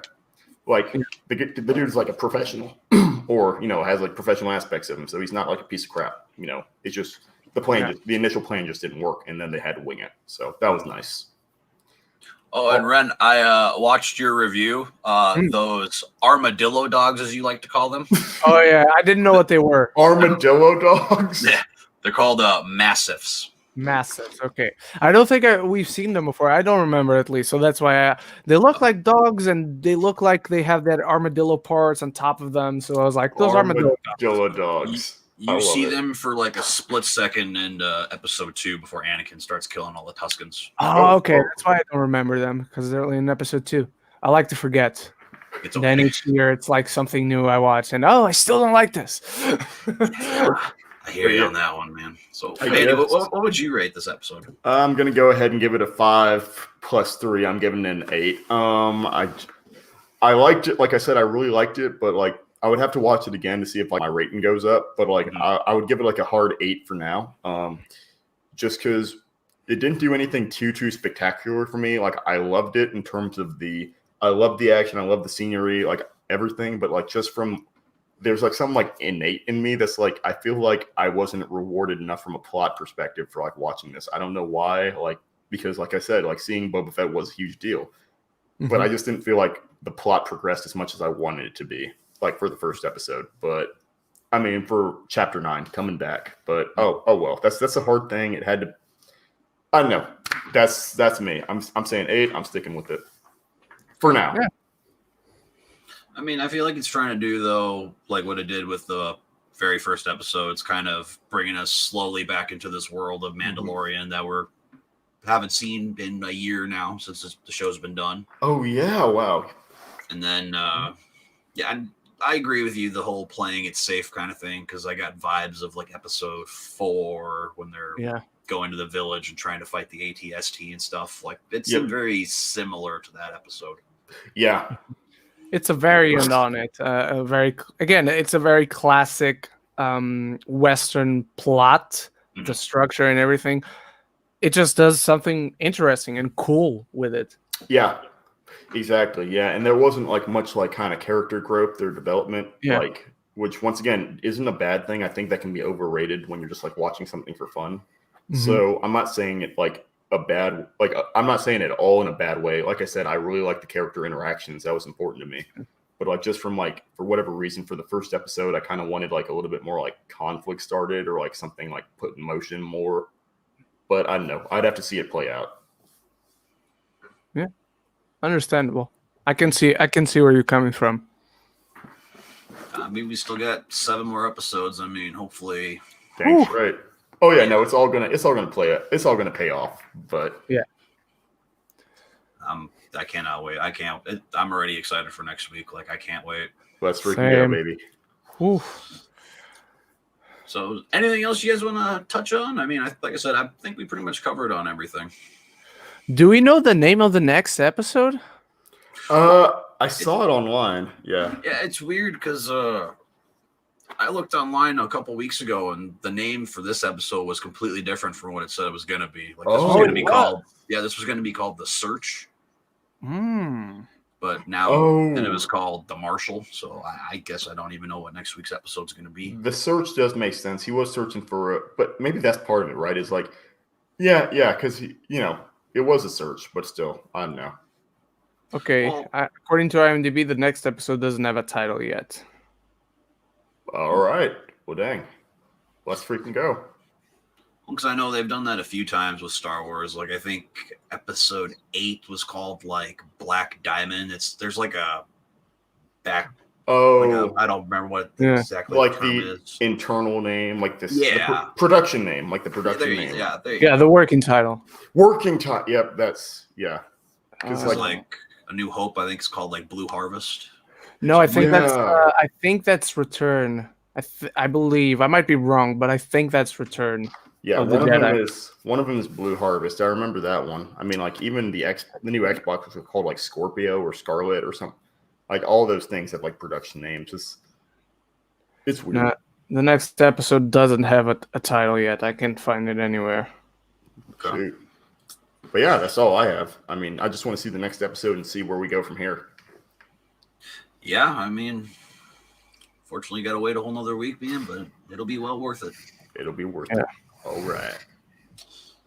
like the dude's like a professional, or you know, has like professional aspects of him. So he's not like a piece of crap. You know, it's just. The initial plan just didn't work, and then they had to wing it. So that was nice. Oh, and Ren, I watched your review. Those armadillo dogs, as you like to call them. Oh yeah, I didn't know what they were. Armadillo dogs? Yeah, they're called mastiffs. Mastiffs. Okay, I don't think we've seen them before. I don't remember, at least. So that's why they look like dogs, and they look like they have that armadillo parts on top of them. So I was like, those armadillo dogs. You see them for like a split second in episode 2 before Anakin starts killing all the Tuskens. Oh, okay. That's why I don't remember them, because they're in episode 2. I like to forget. It's okay. Then each year it's like something new I watch, and I still don't like this. I hear you on that one, man. So, Andy, what would you rate this episode? I'm gonna go ahead and give it a 5 plus 3. I'm giving it an 8. I liked it. Like I said, I really liked it, but like, I would have to watch it again to see if like my rating goes up, but like I would give it like a hard 8 for now. Just because it didn't do anything too spectacular for me. Like I loved it in terms of I love the action, I love the scenery, like everything, but like just from there's like something like innate in me that's like I feel like I wasn't rewarded enough from a plot perspective for like watching this. I don't know why, like because like I said, like seeing Boba Fett was a huge deal. But I just didn't feel like the plot progressed as much as I wanted it to be, like for the first episode. But I mean, for chapter 9 coming back. But oh well, that's a hard thing. It had to. I don't know. That's me. I'm saying 8. I'm sticking with it for now. Yeah. I mean, I feel like it's trying to do though, like what it did with the very first episode. It's kind of bringing us slowly back into this world of Mandalorian that we're haven't seen in a year now since the show's been done. Oh yeah, wow. And then yeah, I agree with you, the whole playing it safe kind of thing, because I got vibes of like episode 4 when they're going to the village and trying to fight the ATST and stuff. Like it seemed very similar to that episode. Yeah, it's a variant on it. It's a very classic Western plot, the structure and everything. It just does something interesting and cool with it. Yeah, exactly. Yeah, and there wasn't like much like kind of character growth or development, like which once again isn't a bad thing. I think that can be overrated when you're just like watching something for fun. So I'm not saying it like I'm not saying it all in a bad way. Like I said, I really like the character interactions. That was important to me. But like just from like for whatever reason for the first episode, I kind of wanted like a little bit more like conflict started or like something like put in motion more. But I don't know. I'd have to see it play out. Yeah, understandable. I can see where you're coming from. I mean, we still got 7 more episodes. I mean, hopefully. Thanks. Right. Oh yeah, no, it's all gonna play it. It's all gonna pay off. But yeah, I cannot wait. I'm already excited for next week. Like I can't wait. Let's freaking go, baby. Oof. So, anything else you guys want to touch on? I mean, like I said, I think we pretty much covered on everything. Do we know the name of the next episode? I saw it online. Yeah. Yeah, it's weird because I looked online a couple weeks ago, and the name for this episode was completely different from what it said it was going to be. Like this was going to be called. Yeah, this was going to be called The Search. But now and it was called The Marshal. So I guess I don't even know what next week's episode is going to be. The search does make sense. He was searching for but maybe that's part of it, right? Is like, yeah, because it was a search, but still, I don't know. Okay, according to IMDb, the next episode doesn't have a title yet. All right. Well, dang. Let's freaking go. Because I know they've done that a few times with Star Wars. Like I think episode 8 was called like Black Diamond. There's like a back. Oh, I don't remember what exactly like the internal name, like this. Yeah, production name, like the production name. Yeah, the working title. Working title. Yep, that's Because like A New Hope, I think it's called like Blue Harvest. No, I think that's Return. I believe I might be wrong, but I think that's Return. Yeah, one of them is Blue Harvest. I remember that one. I mean, like even the new Xbox was called like Scorpio or Scarlet or something. Like all those things have like production names. It's weird. The next episode doesn't have a title yet. I can't find it anywhere. Shoot. But yeah, that's all I have. I mean, I just want to see the next episode and see where we go from here. Yeah, I mean, fortunately, you got to wait a whole nother week, man, but it'll be well worth it. It'll be worth it. All right.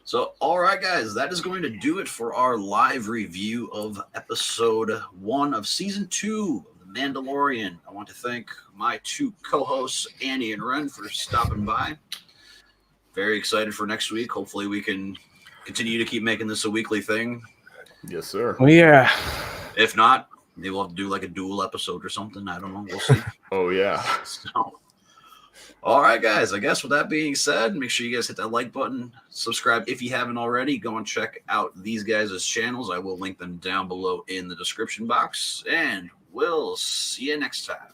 So, all right, guys, that is going to do it for our live review of episode 1 of season 2 of The Mandalorian. I want to thank my 2 co-hosts, Annie and Ren, for stopping by. Very excited for next week. Hopefully, we can continue to keep making this a weekly thing. Yes, sir. Oh, yeah. If not, maybe we'll have to do like a dual episode or something. I don't know. We'll see. Oh, yeah. So, all right, guys. I guess with that being said, make sure you guys hit that like button. Subscribe if you haven't already. Go and check out these guys' channels. I will link them down below in the description box. And we'll see you next time.